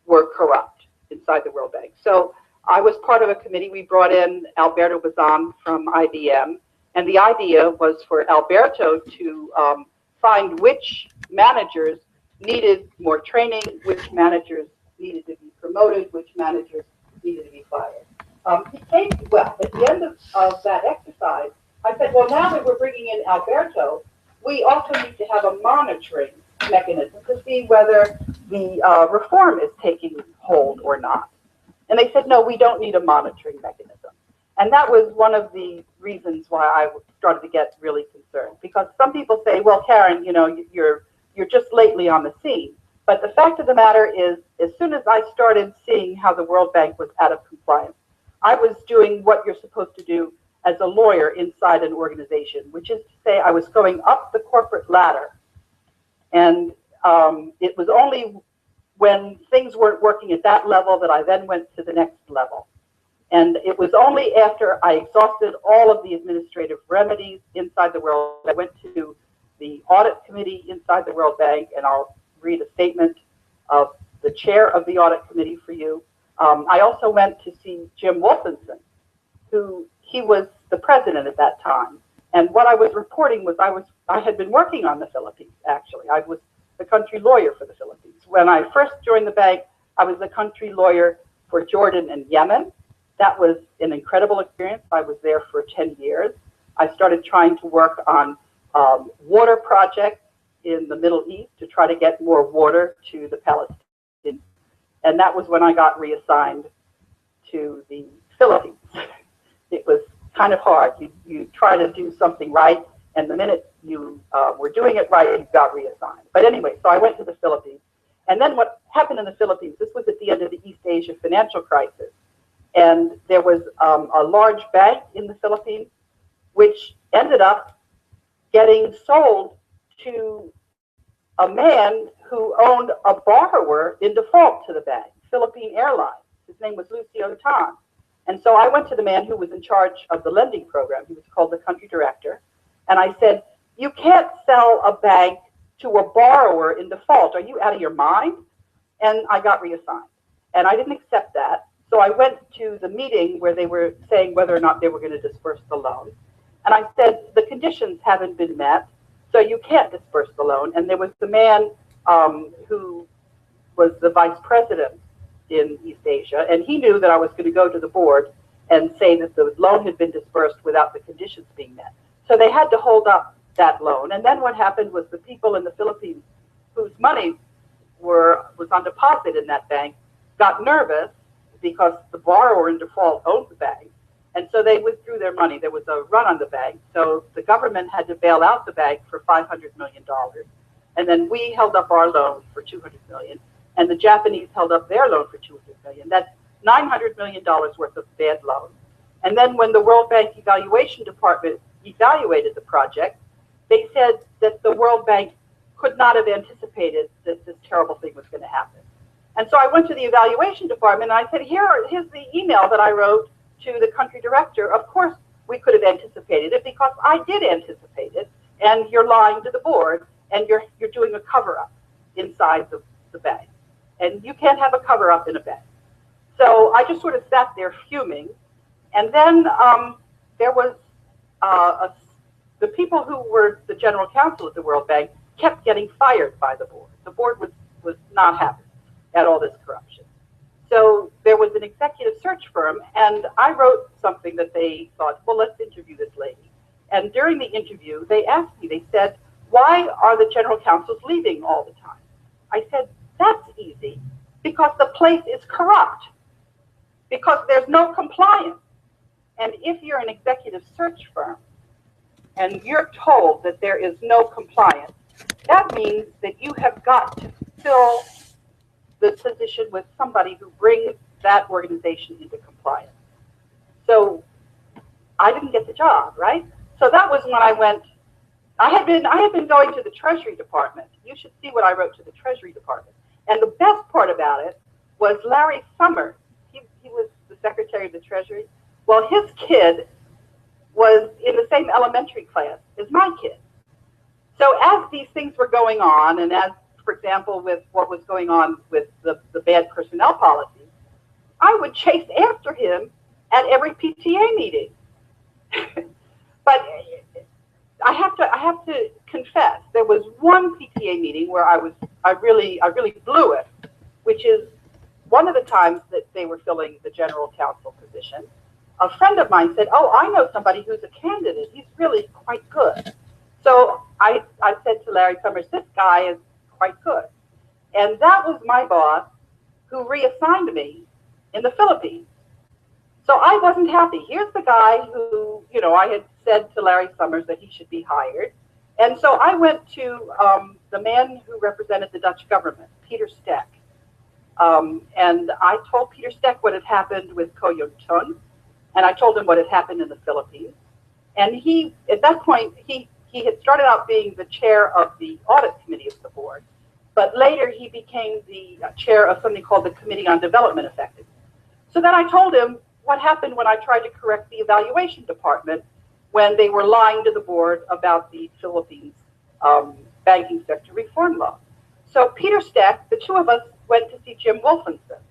were corrupt inside the World Bank. So I was part of a committee. We brought in Alberto Bazan from IBM, and the idea was for Alberto to find which managers needed more training, which managers needed to be promoted, which managers needed to be fired. He came, well, at the end of that exercise, I said, well, now that we're bringing in Alberto, we also need to have a monitoring mechanism to see whether the reform is taking hold or not. And they said, no, we don't need a monitoring mechanism. And that was one of the reasons why I started to get really concerned, because some people say, well, Karen, you're just lately on the scene. But the fact of the matter is, as soon as I started seeing how the World Bank was out of compliance, I was doing what you're supposed to do as a lawyer inside an organization, which is to say I was going up the corporate ladder. And it was only when things weren't working at that level that I then went to the next level. And it was only after I exhausted all of the administrative remedies inside the World Bank. I went to the audit committee inside the World Bank, and I'll read a statement of the chair of the audit committee for you. I also went to see Jim Wolfenson, who he was the president at that time. And what I was reporting was I had been working on the Philippines, actually. I was the country lawyer for the Philippines. When I first joined the bank, I was the country lawyer for Jordan and Yemen. That was an incredible experience. I was there for 10 years. I started trying to work on water projects in the Middle East to try to get more water to the Palestinians. And that was when I got reassigned to the Philippines. It was kind of hard. You try to do something right, and the minute you were doing it right, you got reassigned. But anyway, so I went to the Philippines. And then what happened in the Philippines, this was at the end of the East Asia financial crisis. And there was a large bank in the Philippines, which ended up getting sold to a man who owned a borrower in default to the bank, Philippine Airlines. His name was Lucio Tan. And so I went to the man who was in charge of the lending program. He was called the country director. And I said, you can't sell a bank to a borrower in default. Are you out of your mind? And I got reassigned. And I didn't accept that. So I went to the meeting where they were saying whether or not they were going to disperse the loan. And I said, the conditions haven't been met, so you can't disperse the loan. And there was the man who was the vice president in East Asia, and he knew that I was going to go to the board and say that the loan had been dispersed without the conditions being met. So they had to hold up that loan. And then what happened was the people in the Philippines whose money was on deposit in that bank got nervous because the borrower in default owned the bank. And so they withdrew their money. There was a run on the bank. So the government had to bail out the bank for $500 million. And then we held up our loan for $200 million. And the Japanese held up their loan for $200 million. That's $900 million worth of bad loans. And then when the World Bank Evaluation Department evaluated the project, they said that the World Bank could not have anticipated that this terrible thing was going to happen. And so I went to the evaluation department and I said, here's the email that I wrote to the country director. Of course, we could have anticipated it because I did anticipate it, and you're lying to the board, and you're doing a cover-up inside the bank. And you can't have a cover-up in a bank. So I just sort of sat there fuming. And then there was the people who were the general counsel at the World Bank kept getting fired by the board. The board was not happy at all this corruption. So there was an executive search firm, and I wrote something that they thought, well, let's interview this lady. And during the interview, they asked me, they said, why are the general counsels leaving all the time? I said, that's easy, because the place is corrupt, because there's no compliance. And if you're an executive search firm, and you're told that there is no compliance, that means that you have got to fill the position with somebody who brings that organization into compliance. So I didn't get the job, right? So that was when I went. I had been going to the Treasury Department. You should see what I wrote to the Treasury Department. And the best part about it was Larry Summers. He was the Secretary of the Treasury. Well, his kid was in the same elementary class as my kid. So as these things were going on, and as, for example, with what was going on with the bad personnel policies, I would chase after him at every PTA meeting. But I have to confess, there was one PTA meeting where I really blew it, which is one of the times that they were filling the general counsel position. A friend of mine said, oh, I know somebody who's a candidate. He's really quite good. So I said to Larry Summers, this guy is quite good. And that was my boss who reassigned me in the Philippines. So I wasn't happy. Here's the guy who, I had said to Larry Summers that he should be hired. And so I went to the man who represented the Dutch government, Peter Steck. And I told Peter Steck what had happened with Ko Yun Tun. and I told him what had happened in the Philippines. And he, at that point, he had started out being the chair of the audit committee of the board, but later he became the chair of something called the Committee on Development Effectiveness. So then I told him what happened when I tried to correct the evaluation department when they were lying to the board about the Philippines banking sector reform law. So Peter Steck, the two of us went to see Jim Wolfenson.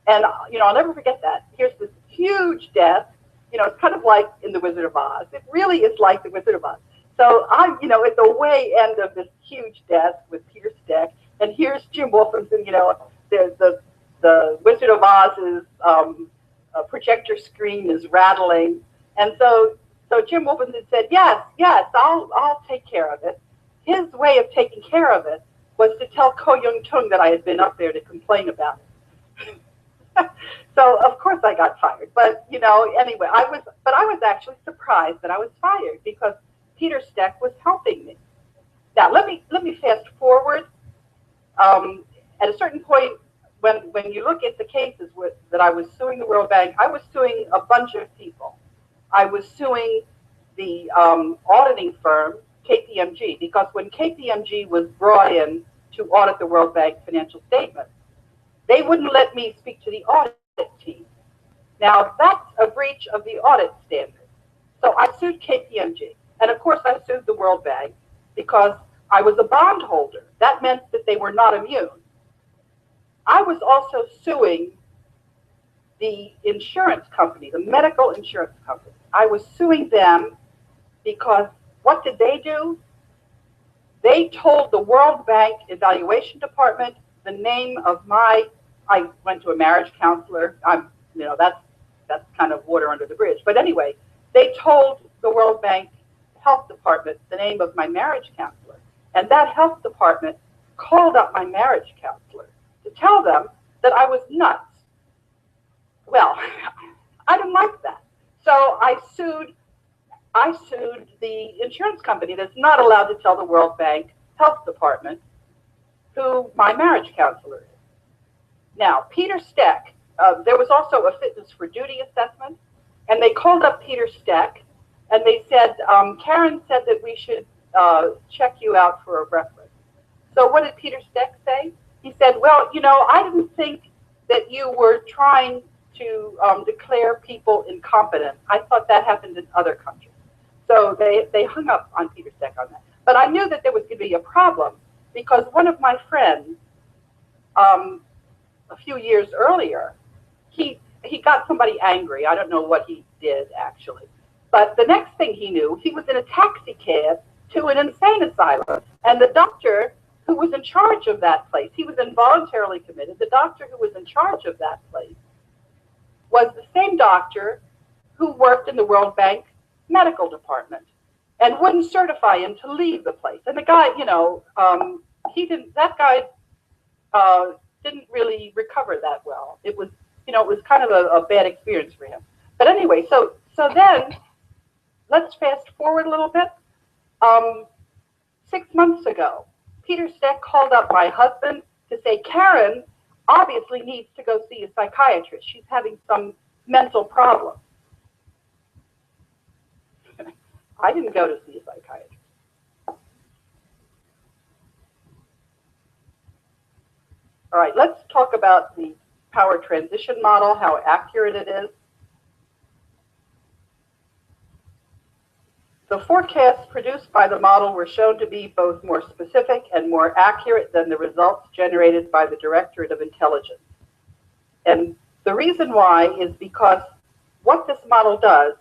And, you know, I'll never forget that. Here's this huge desk. You know, it's kind of like in The Wizard of Oz. It really is like The Wizard of Oz. So I'm, you know, at the way end of this huge desk with Peter Steck, and here's Jim Wolfenson. You know, there's the Wizard of Oz's projector screen is rattling, and so Jim Wolfenson said, yes, I'll take care of it. His way of taking care of it was to tell Ko Yung Tung that I had been up there to complain about it. So of course I got fired, but you know, anyway, I was actually surprised that I was fired because Peter Steck was helping me. Now let me fast forward. At a certain point, when you look at the cases that I was suing the World Bank, I was suing a bunch of people. I was suing the auditing firm KPMG, because when KPMG was brought in to audit the World Bank financial statements, they wouldn't let me speak to the audit team. Now, that's a breach of the audit standard. So I sued KPMG. And of course, I sued the World Bank because I was a bondholder. That meant that they were not immune. I was also suing the insurance company, the medical insurance company. I was suing them because what did they do? They told the World Bank evaluation department the name of I went to a marriage counselor. You know, that's kind of water under the bridge. But anyway, they told the World Bank health department the name of my marriage counselor. And that health department called up my marriage counselor to tell them that I was nuts. Well, I didn't like that. So I sued the insurance company that's not allowed to tell the World Bank health department who my marriage counselor is. Now, Peter Steck, there was also a fitness for duty assessment, and they called up Peter Steck, and they said, Karen said that we should check you out for a reference. So what did Peter Steck say? He said, well, you know, I didn't think that you were trying to declare people incompetent. I thought that happened in other countries. So they hung up on Peter Steck on that. But I knew that there was going to be a problem because one of my friends, a few years earlier, he got somebody angry. I don't know what he did, actually. But the next thing he knew, he was in a taxi cab to an insane asylum. And the doctor who was in charge of that place, he was involuntarily committed. The doctor who was in charge of that place was the same doctor who worked in the World Bank medical department and wouldn't certify him to leave the place. And the guy, you know, that guy didn't really recover that well. It was, you know, it was kind of a bad experience for him. But anyway, so then let's fast forward a little bit. 6 months ago, Peter Steck called up my husband to say, Karen obviously needs to go see a psychiatrist. She's having some mental problem. I didn't go to see a psychiatrist. All right, let's talk about the power transition model, how accurate it is. The forecasts produced by the model were shown to be both more specific and more accurate than the results generated by the Directorate of Intelligence. And the reason why is because what this model does,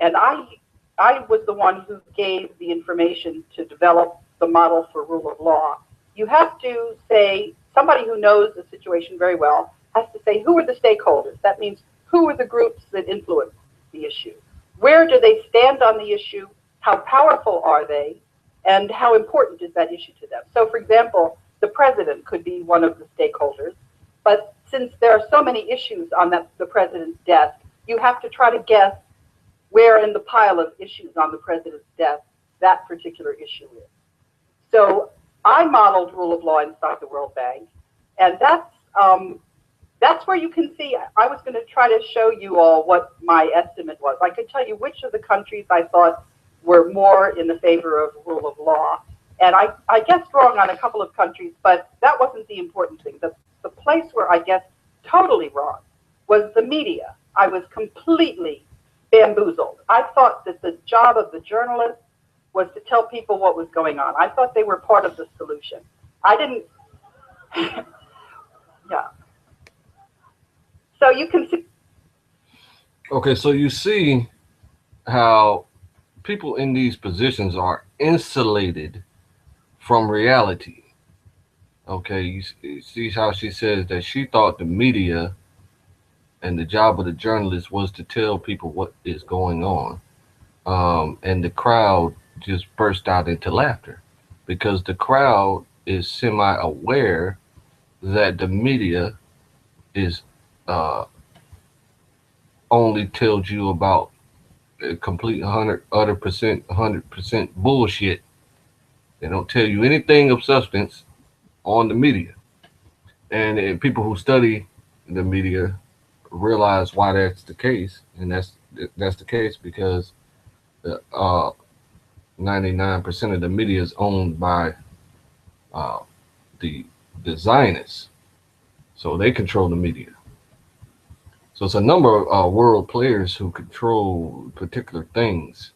and I was the one who gave the information to develop the model for rule of law. You have to say, somebody who knows the situation very well has to say, who are the stakeholders? That means, who are the groups that influence the issue? Where do they stand on the issue? How powerful are they? And how important is that issue to them? So for example, the president could be one of the stakeholders, but since there are so many issues on the president's desk, you have to try to guess where in the pile of issues on the president's desk that particular issue is. So I modeled rule of law inside the World Bank, and that's that's where you can see. I was going to try to show you all what my estimate was. I could tell you which of the countries I thought were more in the favor of rule of law. And I guessed wrong on a couple of countries, but that wasn't the important thing. The place where I guessed totally wrong was the media. I was completely bamboozled. I thought that the job of the journalist was to tell people what was going on. I thought they were part of the solution. I didn't, yeah. So you can see. Okay, so you see how people in these positions are insulated from reality. Okay, you see how she says that she thought the media and the job of the journalist was to tell people what is going on. And the crowd just burst out into laughter because the crowd is semi-aware that the media is uh, only tells you about complete 100% bullshit. They don't tell you anything of substance on the media, and people who study the media realize why that's the case, and that's the case because the 99% of the media is owned by uh, the Zionists, so they control the media. So it's a number of world players who control particular things,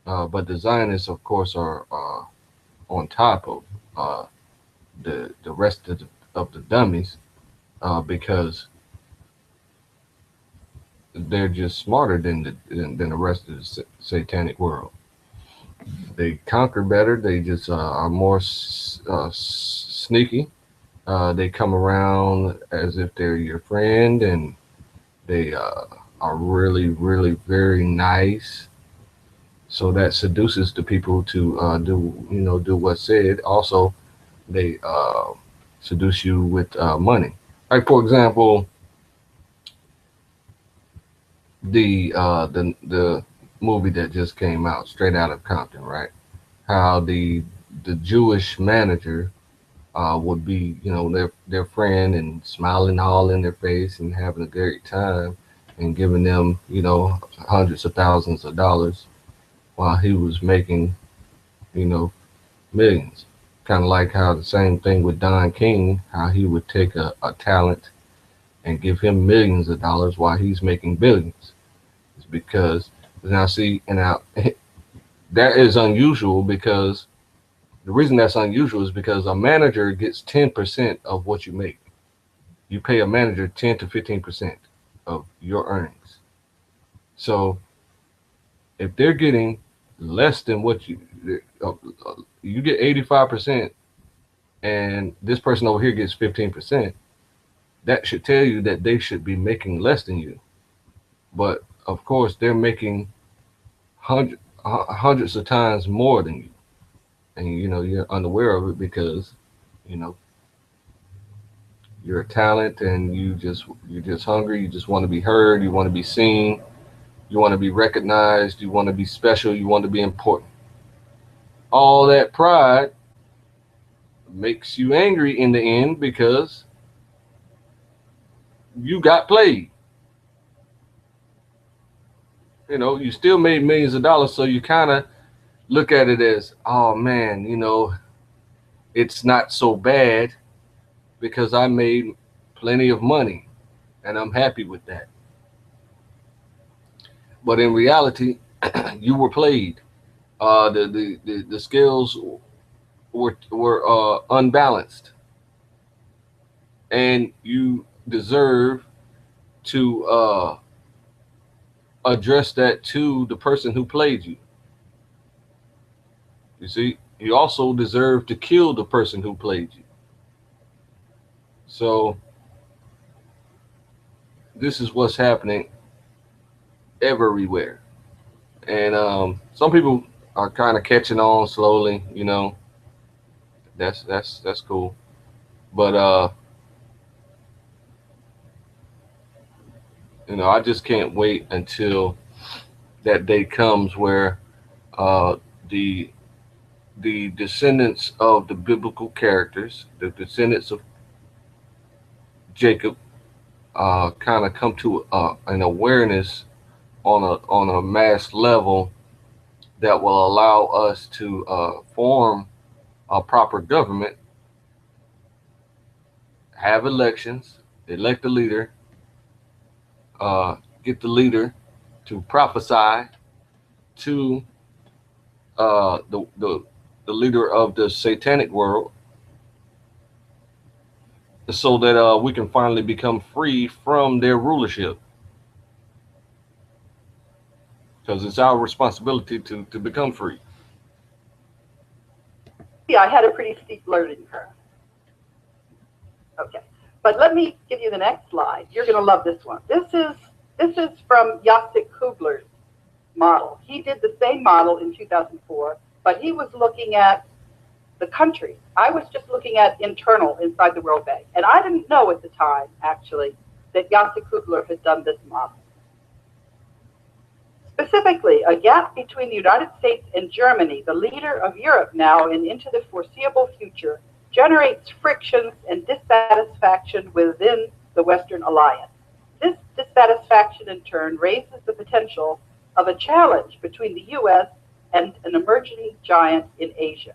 but the Zionists, of course, are on top of uh, the rest of the dummies because they're just smarter than the rest of the satanic world. They conquer better. They just are more sneaky. They come around as if they're your friend, and they are really, really very nice. So that seduces the people to do what's said. Also, they seduce you with money. Like for example, the movie that just came out, Straight Out of Compton, right? How the Jewish manager would be, their friend and smiling all in their face and having a great time and giving them, hundreds of thousands of dollars while he was making, you know, millions. Kind of like how the same thing with Don King, how he would take a talent and give him millions of dollars while he's making billions. It's because now see, and now that is unusual because the reason that's unusual is because a manager gets 10% of what you make. You pay a manager 10 to 15% of your earnings. So if they're getting less than what you get 85% and this person over here gets 15%, that should tell you that they should be making less than you. But of course, they're making hundreds of times more than you, and you're unaware of it because you know you're a talent and you're just hungry. You just want to be heard. You want to be seen. You want to be recognized. You want to be special. You want to be important. All that pride makes you angry in the end because you got played. You still made millions of dollars, so you kind of look at it as, oh man, it's not so bad because I made plenty of money and I'm happy with that. But in reality, you were played. The scales were unbalanced, and you deserve to address that to the person who played you. You see, you also deserve to kill the person who played you. So this is what's happening everywhere, and some people are kind of catching on slowly. That's cool, but I just can't wait until that day comes where uh, the the descendants of the biblical characters, the descendants of Jacob, kind of come to an awareness on a mass level that will allow us to form a proper government, have elections, elect a leader, get the leader to prophesy to uh, the, the the leader of the satanic world, so that we can finally become free from their rulership. Because it's our responsibility to become free. Yeah, I had a pretty steep learning curve. Okay, but let me give you the next slide. You're going to love this one. This is from Jacek Kubler's model. He did the same model in 2004, but he was looking at the country. I was just looking at internal inside the World Bank, and I didn't know at the time actually that Jacek Kubler had done this model. Specifically, a gap between the United States and Germany, the leader of Europe now and into the foreseeable future, generates frictions and dissatisfaction within the Western alliance. This dissatisfaction in turn raises the potential of a challenge between the US and an emerging giant in Asia.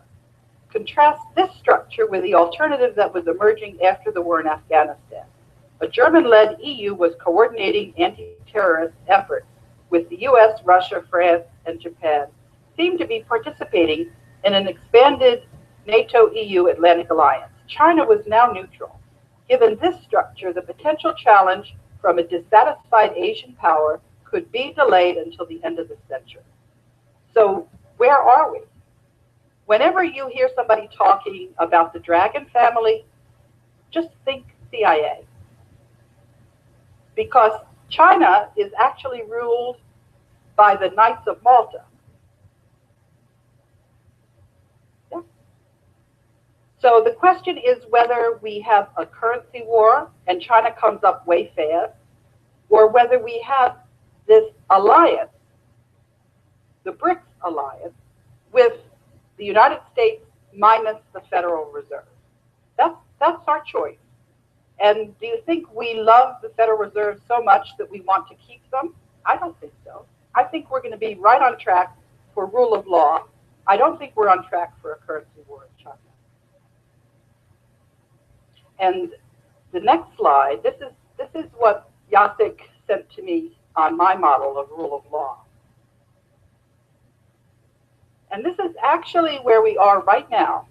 Contrast this structure with the alternative that was emerging after the war in Afghanistan. A German-led EU was coordinating anti-terrorist efforts with the US, Russia, France, and Japan, seemed to be participating in an expanded NATO-EU Atlantic alliance. China was now neutral. Given this structure, the potential challenge from a dissatisfied Asian power could be delayed until the end of the century. So where are we? Whenever you hear somebody talking about the Dragon family, just think CIA. Because China is actually ruled by the Knights of Malta. Yeah. So the question is whether we have a currency war and China comes up way fast, or whether we have this alliance, the BRICS alliance, with the United States minus the Federal Reserve. That's our choice. And do you think we love the Federal Reserve so much that we want to keep them? I don't think so. I think we're going to be right on track for rule of law. I don't think we're on track for a currency war in China. And the next slide, this is what Jacek sent to me on my model of rule of law. And this is actually where we are right now.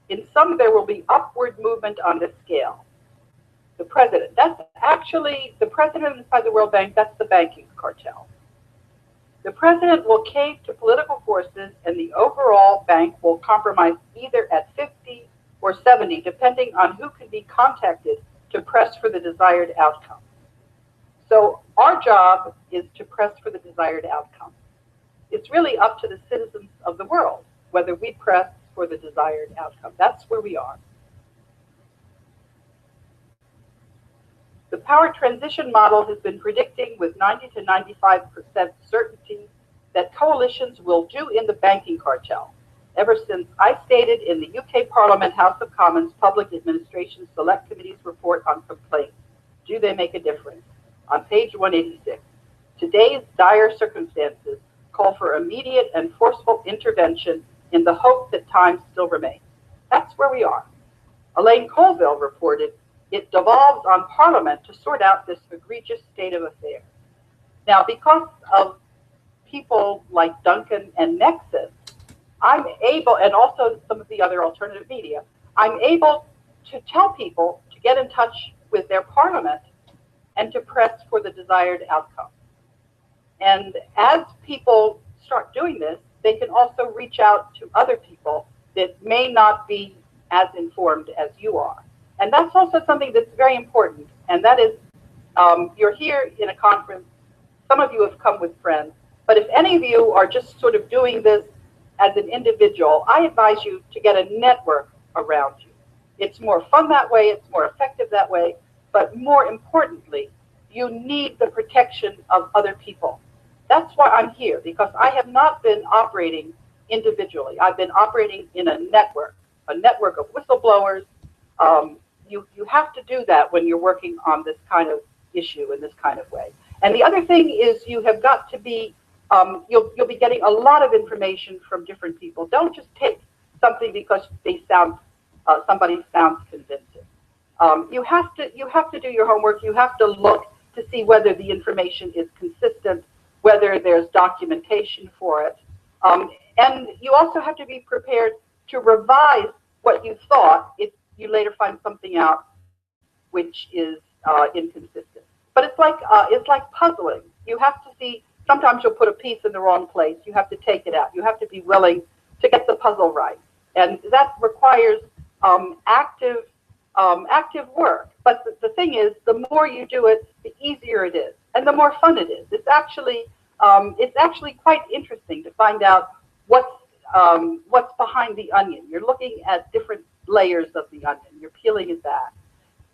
In some, there will be upward movement on this scale. The president, that's actually the president inside the World Bank, that's the banking cartel. The president will cave to political forces and the overall bank will compromise either at 50 or 70, depending on who can be contacted to press for the desired outcome. So our job is to press for the desired outcome. It's really up to the citizens of the world whether we press for the desired outcome. That's where we are. The power transition model has been predicting with 90 to 95% certainty that coalitions will do in the banking cartel ever since I stated in the UK Parliament House of Commons Public Administration Select Committee's report on complaints. Do they make a difference? On page 186, today's dire circumstances call for immediate and forceful intervention in the hope that time still remains. That's where we are. Elaine Colville reported, it devolves on Parliament to sort out this egregious state of affairs. Now, because of people like Duncan and Nexus, I'm able, and also some of the other alternative media, I'm able to tell people to get in touch with their Parliament and to press for the desired outcome. And as people start doing this, they can also reach out to other people that may not be as informed as you are. And that's also something that's very important. And that is, you're here in a conference, some of you have come with friends, but if any of you are just sort of doing this as an individual, I advise you to get a network around you. It's more fun that way, it's more effective that way, but more importantly, you need the protection of other people. That's why I'm here, because I have not been operating individually. I've been operating in a network of whistleblowers. You have to do that when you're working on this kind of issue in this kind of way. And the other thing is you have got to be, you'll be getting a lot of information from different people. Don't just take something because somebody sounds convincing. You have to do your homework. You have to look to see whether the information is consistent, whether there's documentation for it. And you also have to be prepared to revise what you thought if you later find something out which is inconsistent. But it's like puzzling. You have to see, sometimes you'll put a piece in the wrong place. You have to take it out. You have to be willing to get the puzzle right. And that requires active work. But the thing is, the more you do it, the easier it is, and the more fun it is. It's actually quite interesting to find out what's behind the onion. You're looking at different layers of the onion. You're peeling it back.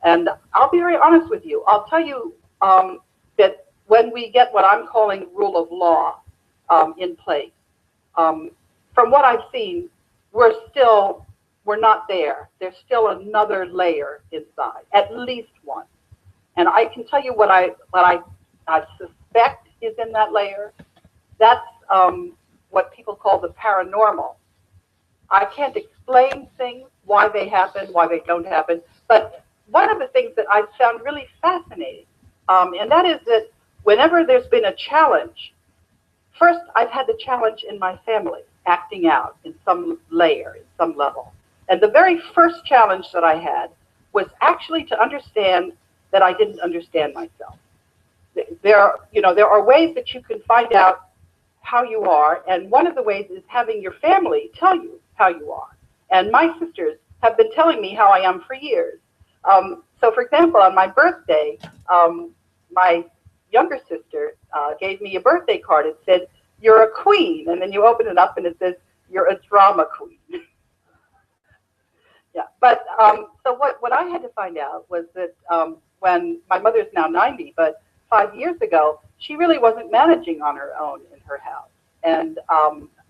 And I'll be very honest with you. I'll tell you that when we get what I'm calling rule of law in place, from what I've seen, we're not there. There's still another layer inside, at least one. And I can tell you what I suspect is in that layer. That's what people call the paranormal. I can't explain things, why they happen, why they don't happen, but one of the things that I've found really fascinating, and that is that whenever there's been a challenge, first I've had the challenge in my family, acting out in some layer, in some level. And the very first challenge that I had was actually to understand that I didn't understand myself. There are ways that you can find out how you are, and one of the ways is having your family tell you how you are. And my sisters have been telling me how I am for years. So for example, on my birthday, my younger sister gave me a birthday card. It said, "You're a queen," and then you open it up and it says, "You're a drama queen." Yeah, but so what I had to find out was that when my mother's now 90, but 5 years ago, she really wasn't managing on her own in her house. And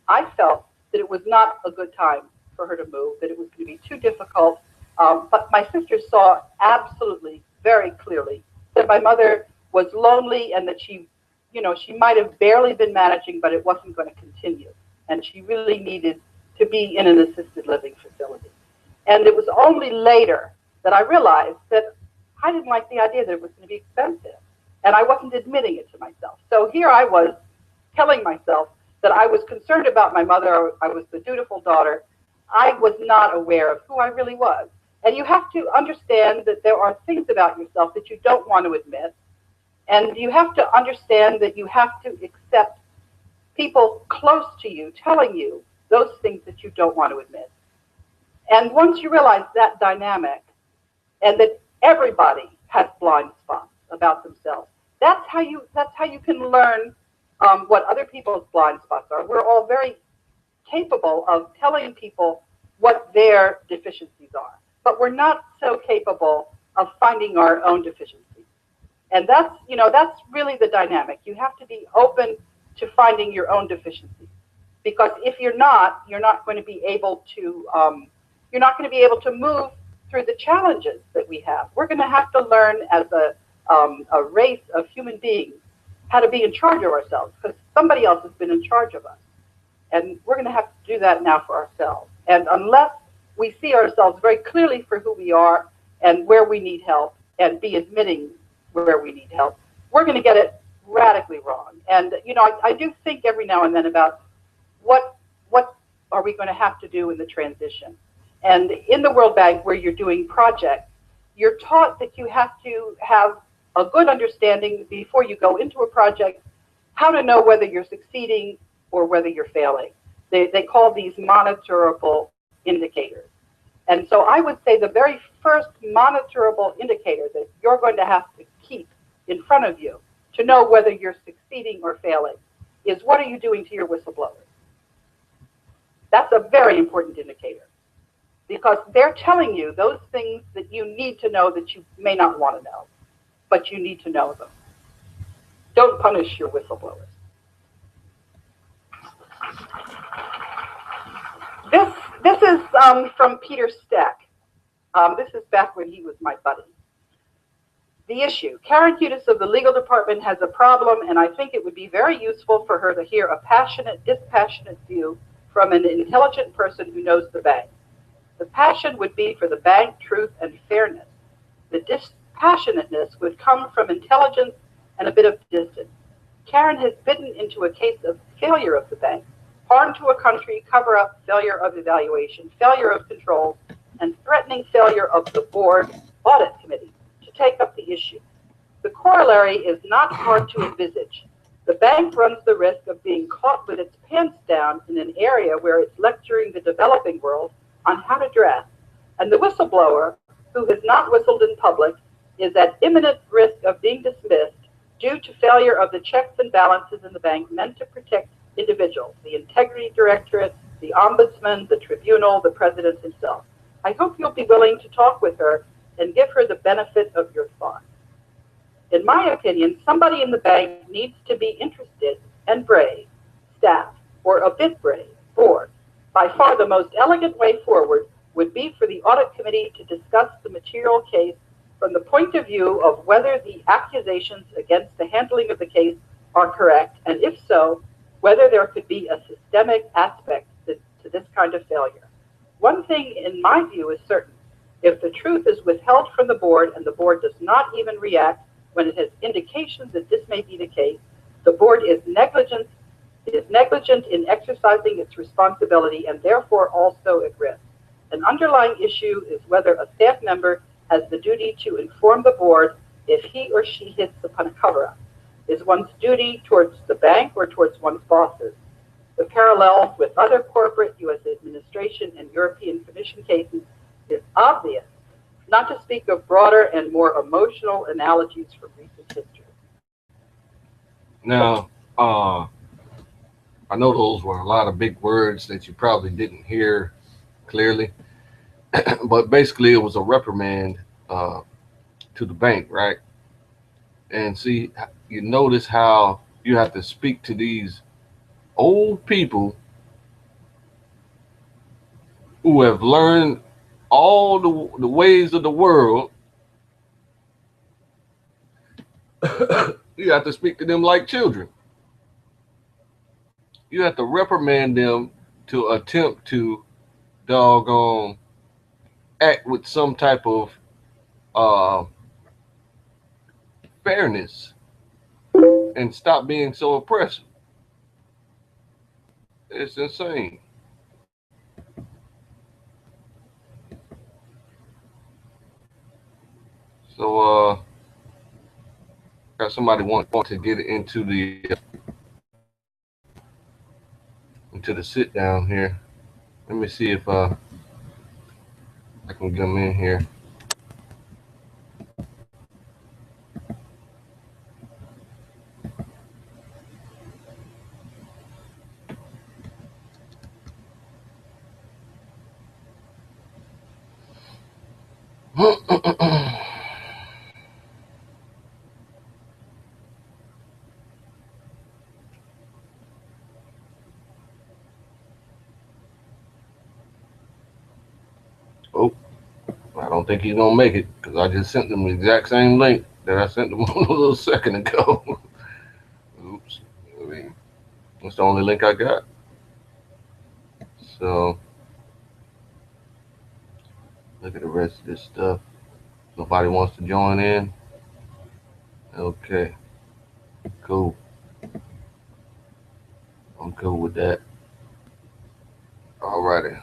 I felt that it was not a good time for her to move, that it was going to be too difficult. But my sisters saw absolutely, very clearly that my mother was lonely and that she might have barely been managing, but it wasn't going to continue. And she really needed to be in an assisted living facility. And it was only later that I realized that I didn't like the idea that it was going to be expensive. And I wasn't admitting it to myself. So here I was telling myself that I was concerned about my mother. I was the dutiful daughter. I was not aware of who I really was. And you have to understand that there are things about yourself that you don't want to admit. And you have to understand that you have to accept people close to you telling you those things that you don't want to admit. And once you realize that dynamic, and that everybody has blind spots about themselves, that's how you can learn what other people's blind spots are. We're all very capable of telling people what their deficiencies are, but we're not so capable of finding our own deficiencies. And that's really the dynamic. You have to be open to finding your own deficiencies, because if you're not going to be able to move through the challenges that we have. We're going to have to learn as a race of human beings how to be in charge of ourselves, because somebody else has been in charge of us. And we're going to have to do that now for ourselves. And unless we see ourselves very clearly for who we are and where we need help, and be admitting where we need help, we're going to get it radically wrong. And I do think every now and then about what are we going to have to do in the transition. And in the World Bank, where you're doing projects, you're taught that you have to have a good understanding before you go into a project, how to know whether you're succeeding or whether you're failing. They call these monitorable indicators. And so I would say the very first monitorable indicator that you're going to have to keep in front of you to know whether you're succeeding or failing is, what are you doing to your whistleblowers? That's a very important indicator, because they're telling you those things that you need to know that you may not want to know, but you need to know them. Don't punish your whistleblowers. from Peter Stack. This is back when he was my buddy. The issue. Karen HUDES of the legal department has a problem, and I think it would be very useful for her to hear a passionate, dispassionate view from an intelligent person who knows the bank. The passion would be for the bank, truth, and fairness. The dispassionateness would come from intelligence and a bit of distance. Karen has bitten into a case of failure of the bank, harm to a country, cover-up, failure of evaluation, failure of control, and threatening failure of the board audit committee to take up the issue. The corollary is not hard to envisage. The bank runs the risk of being caught with its pants down in an area where it's lecturing the developing world on how to dress, and the whistleblower, who has not whistled in public, is at imminent risk of being dismissed due to failure of the checks and balances in the bank meant to protect individuals, the Integrity Directorate, the Ombudsman, the Tribunal, the President himself. I hope you'll be willing to talk with her and give her the benefit of your thoughts. In my opinion, somebody in the bank needs to be interested and brave, staff, or a bit brave, board. By far the most elegant way forward would be for the audit committee to discuss the material case from the point of view of whether the accusations against the handling of the case are correct, and if so, whether there could be a systemic aspect to this kind of failure. One thing in my view is certain. If the truth is withheld from the board and the board does not even react when it has indications that this may be the case, the board is negligent in exercising its responsibility and therefore also at risk. An underlying issue is whether a staff member has the duty to inform the board if he or she hits upon a cover-up. Is one's duty towards the bank or towards one's bosses? The parallel with other corporate U.S. administration and European Commission cases is obvious, not to speak of broader and more emotional analogies from recent history. Now, I know those were a lot of big words that you probably didn't hear clearly, but basically it was a reprimand to the bank, right? And see, you notice how you have to speak to these old people who have learned all the ways of the world. You have to speak to them like children. You have to reprimand them to attempt to doggone act with some type of fairness and stop being so oppressive. It's insane. So got somebody want to get into the sit down here. Let me see if I can get them in here. Oh, I don't think he's gonna make it because I just sent him the exact same link that I sent him a little second ago. Oops. I mean, that's the only link I got. So look at the rest of this stuff. Nobody wants to join in. Okay. Cool. I'm cool with that. Alrighty.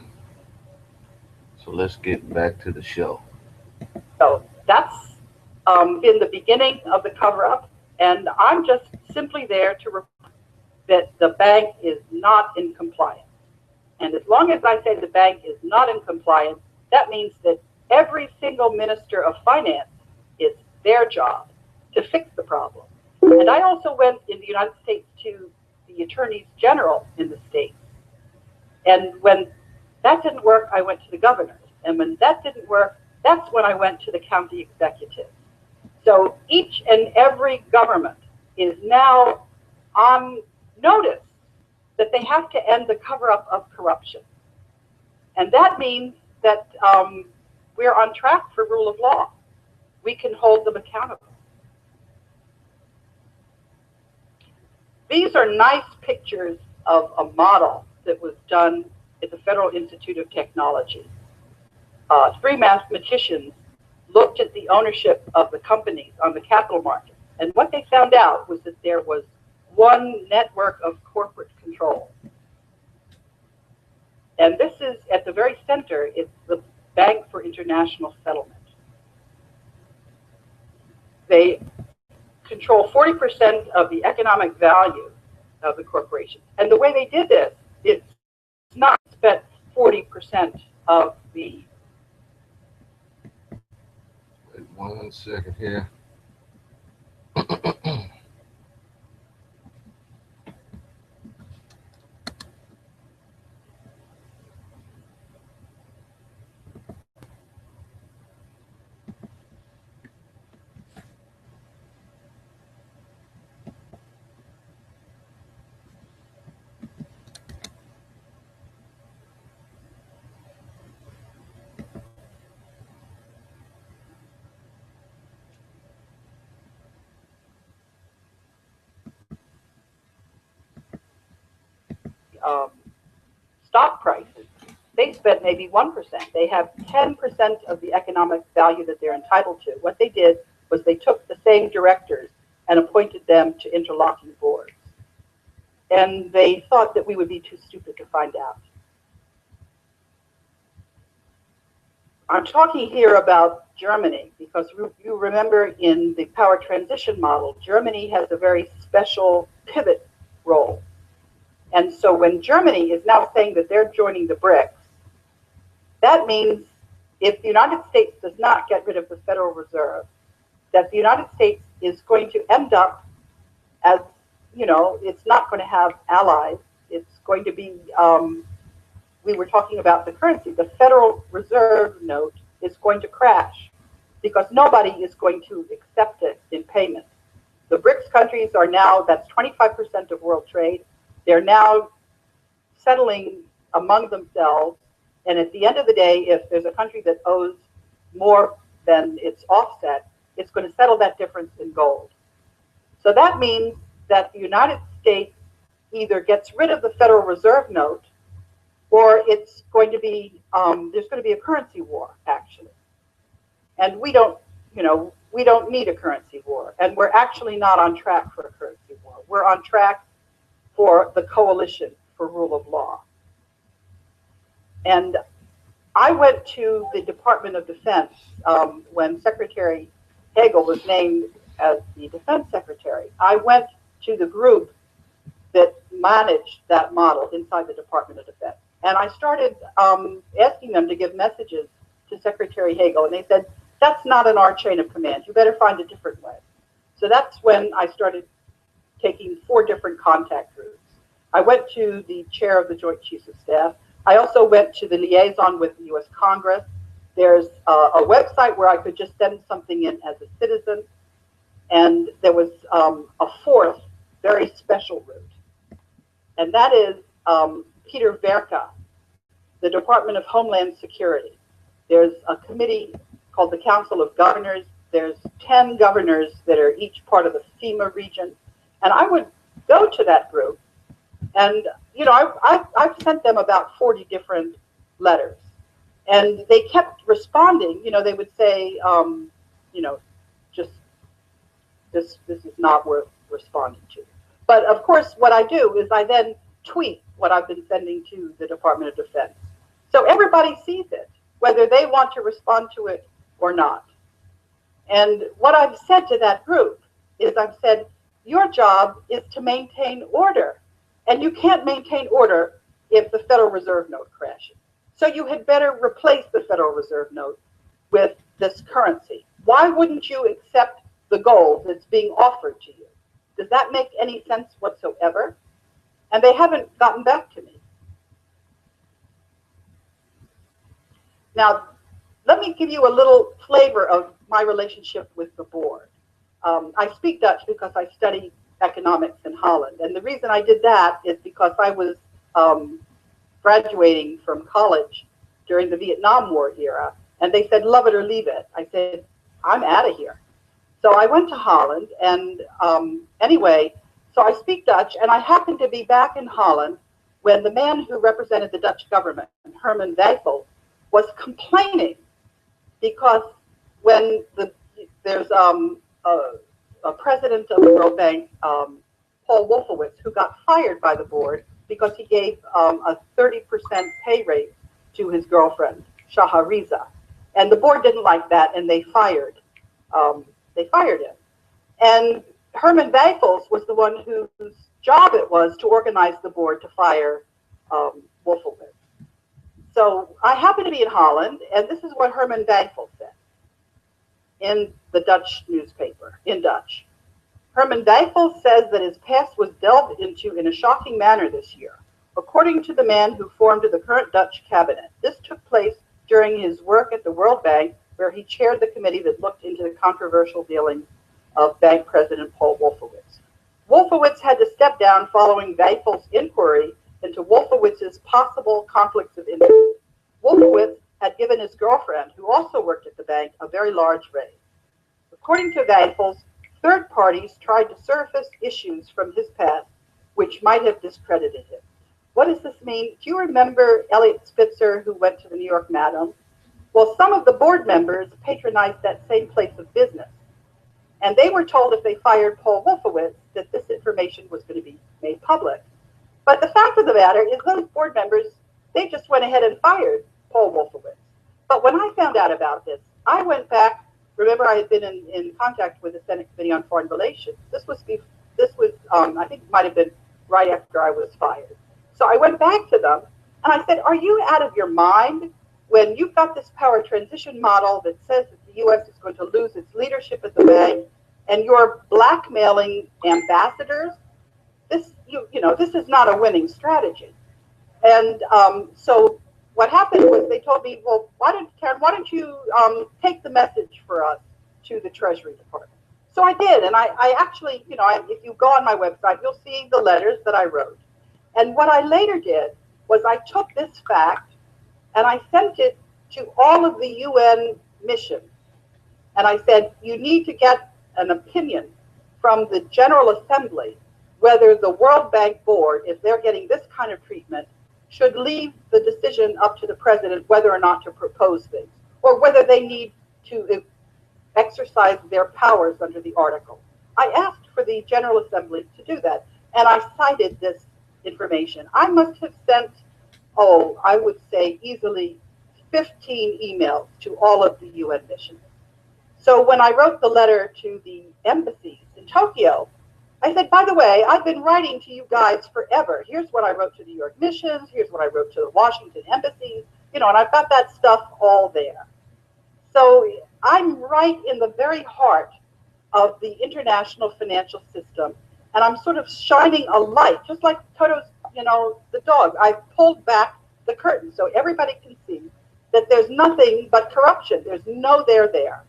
So let's get back to the show. So that's in the beginning of the cover-up, and I'm just simply there to report that the bank is not in compliance. And as long as I say the bank is not in compliance, that means that every single minister of finance is their job to fix the problem. And I also went in the United States to the attorneys general in the states. And when that didn't work, I went to the governors. And when that didn't work, that's when I went to the county executives. So each and every government is now on notice that they have to end the cover-up of corruption. And that means that we're on track for rule of law. We can hold them accountable. These are nice pictures of a model that was done at the Federal Institute of Technology. Three mathematicians looked at the ownership of the companies on the capital market. And what they found out was that there was one network of corporate control. And this is at the very center, it's the Bank for International Settlement. They control 40% of the economic value of the corporation. And the way they did this, it's not spent 40% of the... Wait 1 second here. stock prices, they spent maybe 1%. They have 10% of the economic value that they're entitled to. What they did was they took the same directors and appointed them to interlocking boards. And they thought that we would be too stupid to find out. I'm talking here about Germany because you remember in the power transition model, Germany has a very special pivot role. And so when Germany is now saying that they're joining the BRICS, that means if the United States does not get rid of the Federal Reserve, that the United States is going to end up as, you know, it's not going to have allies. It's going to be, we were talking about the currency. The Federal Reserve note is going to crash because nobody is going to accept it in payment. The BRICS countries are now, that's 25% of world trade. They're now settling among themselves. And at the end of the day, if there's a country that owes more than its offset, it's going to settle that difference in gold. So that means that the United States either gets rid of the Federal Reserve note, or it's going to be, there's going to be a currency war, actually. And we don't, you know, we don't need a currency war. And we're actually not on track for a currency war. We're on track for the coalition for rule of law. And I went to the Department of Defense when Secretary Hagel was named as the Defense Secretary. I went to the group that managed that model inside the Department of Defense. And I started asking them to give messages to Secretary Hagel. And they said, that's not in our chain of command. You better find a different way. So that's when I started taking 4 different contact routes. I went to the chair of the Joint Chiefs of Staff. I also went to the liaison with the U.S. Congress. There's a website where I could just send something in as a citizen. And there was a 4th very special route. And that is Peter Verka, the Department of Homeland Security. There's a committee called the Council of Governors. There's 10 governors that are each part of the FEMA region. And I would go to that group. And, you know, I've sent them about 40 different letters. And they kept responding. You know, they would say, you know, just this is not worth responding to. But, of course, what I do is I then tweet what I've been sending to the Department of Defense. So everybody sees it, whether they want to respond to it or not. And what I've said to that group is I've said, your job is to maintain order. And you can't maintain order if the Federal Reserve note crashes. So you had better replace the Federal Reserve note with this currency. Why wouldn't you accept the gold that's being offered to you? Does that make any sense whatsoever? And they haven't gotten back to me. Now, let me give you a little flavor of my relationship with the board. I speak Dutch because I studied economics in Holland. And the reason I did that is because I was graduating from college during the Vietnam War era, and they said, love it or leave it. I said, I'm out of here. So I went to Holland, and anyway, so I speak Dutch, and I happened to be back in Holland when the man who represented the Dutch government, Herman Wijffel, was complaining because when there's a president of the World Bank, Paul Wolfowitz, who got fired by the board because he gave a 30% pay raise to his girlfriend, Shahariza. And the board didn't like that, and they fired him. And Herman Wijffels was the one whose job it was to organize the board to fire Wolfowitz. So I happened to be in Holland, and this is what Herman Wijffels said in the Dutch newspaper, in Dutch. Herman Wijffels says that his past was delved into in a shocking manner this year. According to the man who formed the current Dutch cabinet, this took place during his work at the World Bank, where he chaired the committee that looked into the controversial dealings of bank president Paul Wolfowitz. Wolfowitz had to step down following Wijffels' inquiry into Wolfowitz's possible conflicts of interest. Wolfowitz had given his girlfriend, who also worked at the bank, a very large raise. According to Wijffels, third parties tried to surface issues from his past which might have discredited him. What does this mean? Do you remember Elliot Spitzer, who went to the New York Madam? Well, some of the board members patronized that same place of business. And they were told if they fired Paul Wolfowitz that this information was going to be made public. But the fact of the matter is those board members, they just went ahead and fired Paul Wolfowitz. But when I found out about this, I went back. Remember, I had been in contact with the Senate Committee on Foreign Relations. This was I think it might have been right after I was fired. So I went back to them and I said, are you out of your mind when you've got this power transition model that says that the U.S. is going to lose its leadership at the bank, and you're blackmailing ambassadors? This is not a winning strategy. And so what happened was they told me, well, Karen, why don't you take the message for us to the Treasury Department? So I did, and I actually, if you go on my website, you'll see the letters that I wrote. And what I later did was I took this fact and I sent it to all of the UN missions. And I said, you need to get an opinion from the General Assembly whether the World Bank Board, if they're getting this kind of treatment, should leave the decision up to the president whether or not to propose things, or whether they need to exercise their powers under the article. I asked for the General Assembly to do that, and I cited this information. I must have sent, I would say easily 15 emails to all of the UN missions. So when I wrote the letter to the embassies in Tokyo, I said, by the way, I've been writing to you guys forever. Here's what I wrote to the New York missions. Here's what I wrote to the Washington embassies. And I've got that stuff all there. So I'm right in the very heart of the international financial system. And I'm sort of shining a light, just like Toto's, the dog. I pulled back the curtain so everybody can see that there's nothing but corruption. There's no there.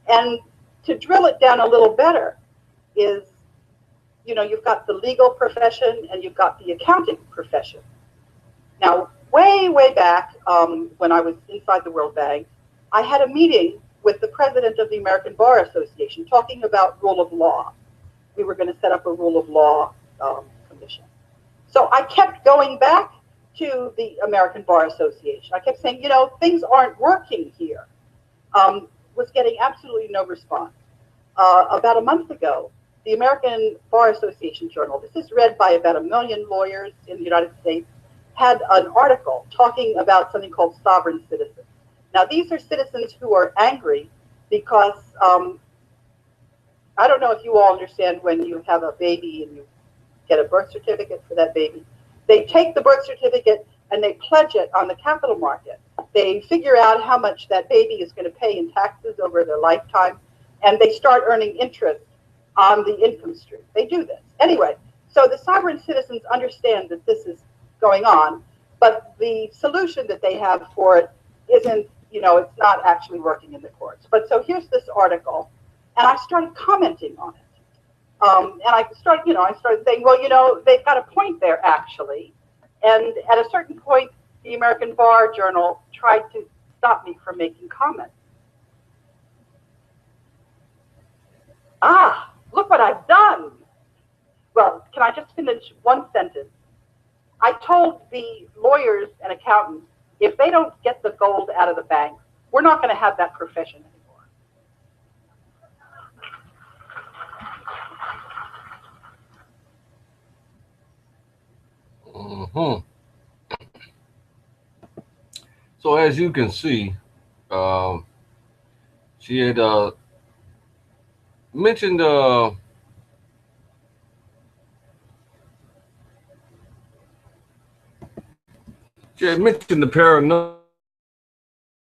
And to drill it down a little better is, you've got the legal profession and you've got the accounting profession. Now, way back when I was inside the World Bank, I had a meeting with the president of the American Bar Association talking about rule of law. We were going to set up a rule of law commission. So I kept going back to the American Bar Association. I kept saying, things aren't working here. Was getting absolutely no response. About a month ago, the American Bar Association Journal, this is read by about 1 million lawyers in the United States, had an article talking about something called sovereign citizens. Now, these are citizens who are angry because, I don't know if you all understand when you have a baby and you get a birth certificate for that baby. They take the birth certificate and they pledge it on the capital market. They figure out how much that baby is going to pay in taxes over their lifetime, and they start earning interest on the income stream. They do this. Anyway, so the sovereign citizens understand that this is going on, but the solution that they have for it isn't, it's not actually working in the courts. But so here's this article, and I started commenting on it. And I started saying, well, they've got a point there, actually. And at a certain point, the American Bar Journal tried to stop me from making comments. Ah, look what I've done. Well, can I just finish one sentence? I told the lawyers and accountants, if they don't get the gold out of the bank, we're not going to have that profession anymore. So as you can see, she had mentioned the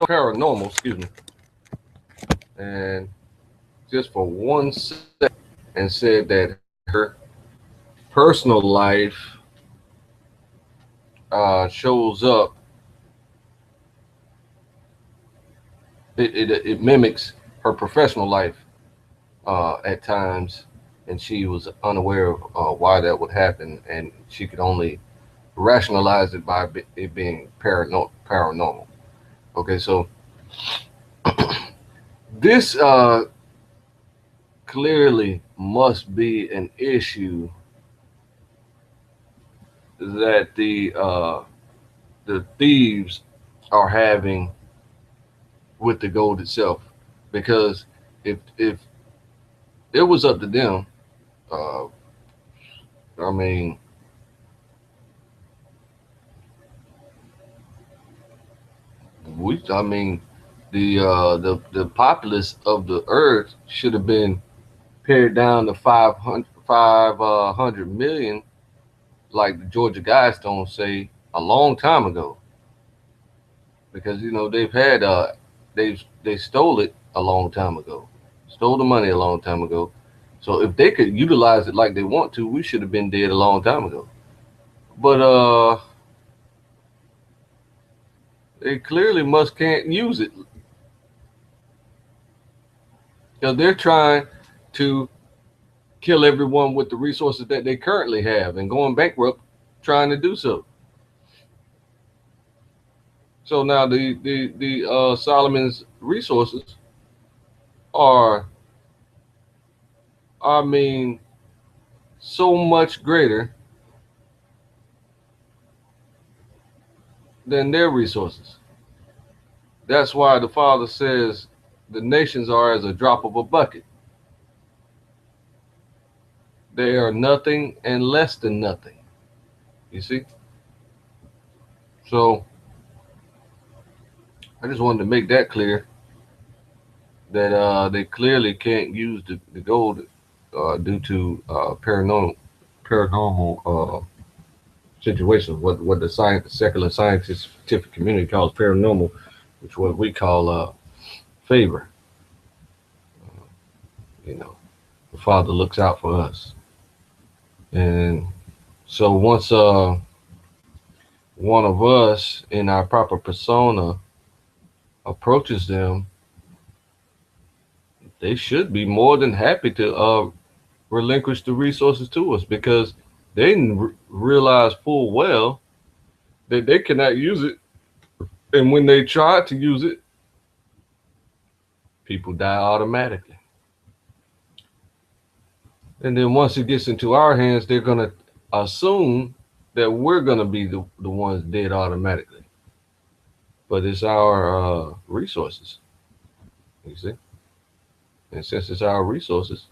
paranormal, excuse me, and just for 1 second, and said that her personal life shows up. It mimics her professional life at times, and she was unaware of why that would happen, and she could only rationalize it by it being paranormal. Okay, so this clearly must be an issue that the thieves are having with the gold itself, because if it was up to them, I mean, the populace of the earth should have been pared down to 500 million, like the Georgia Guidestones say, a long time ago, because they stole it a long time ago, stole the money a long time ago. So if they could utilize it like they want to, we should have been dead a long time ago. But they clearly can't use it, because they're trying to kill everyone with the resources that they currently have and going bankrupt trying to do so. So now the Solomon's resources are, I mean, so much greater than their resources. That's why the Father says the nations are as a drop of a bucket. They are nothing and less than nothing. You see? So I just wanted to make that clear, that they clearly can't use the gold due to paranormal situations. What the secular scientific community calls paranormal, which what we call favor. The Father looks out for us, and so once one of us in our proper persona approaches them, they should be more than happy to relinquish the resources to us, because they realize full well that they cannot use it, and when they try to use it, people die automatically. And then once it gets into our hands, they're gonna assume that we're gonna be the ones dead automatically. But it's our resources, you see. And since it's our resources,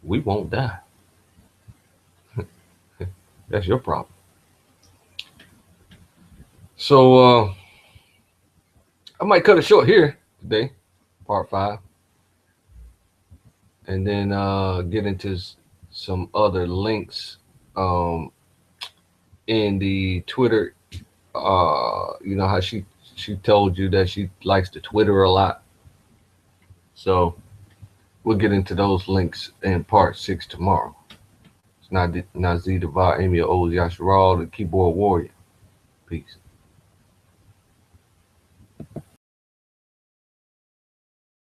we won't die. That's your problem. So I might cut it short here today, part 5, and then get into some other links in the Twitter. You know how she told you that she likes to Twitter a lot. So we'll get into those links in part 6 tomorrow. It's Nazir Devar, Emil Oz Yasharal, the keyboard warrior. Peace.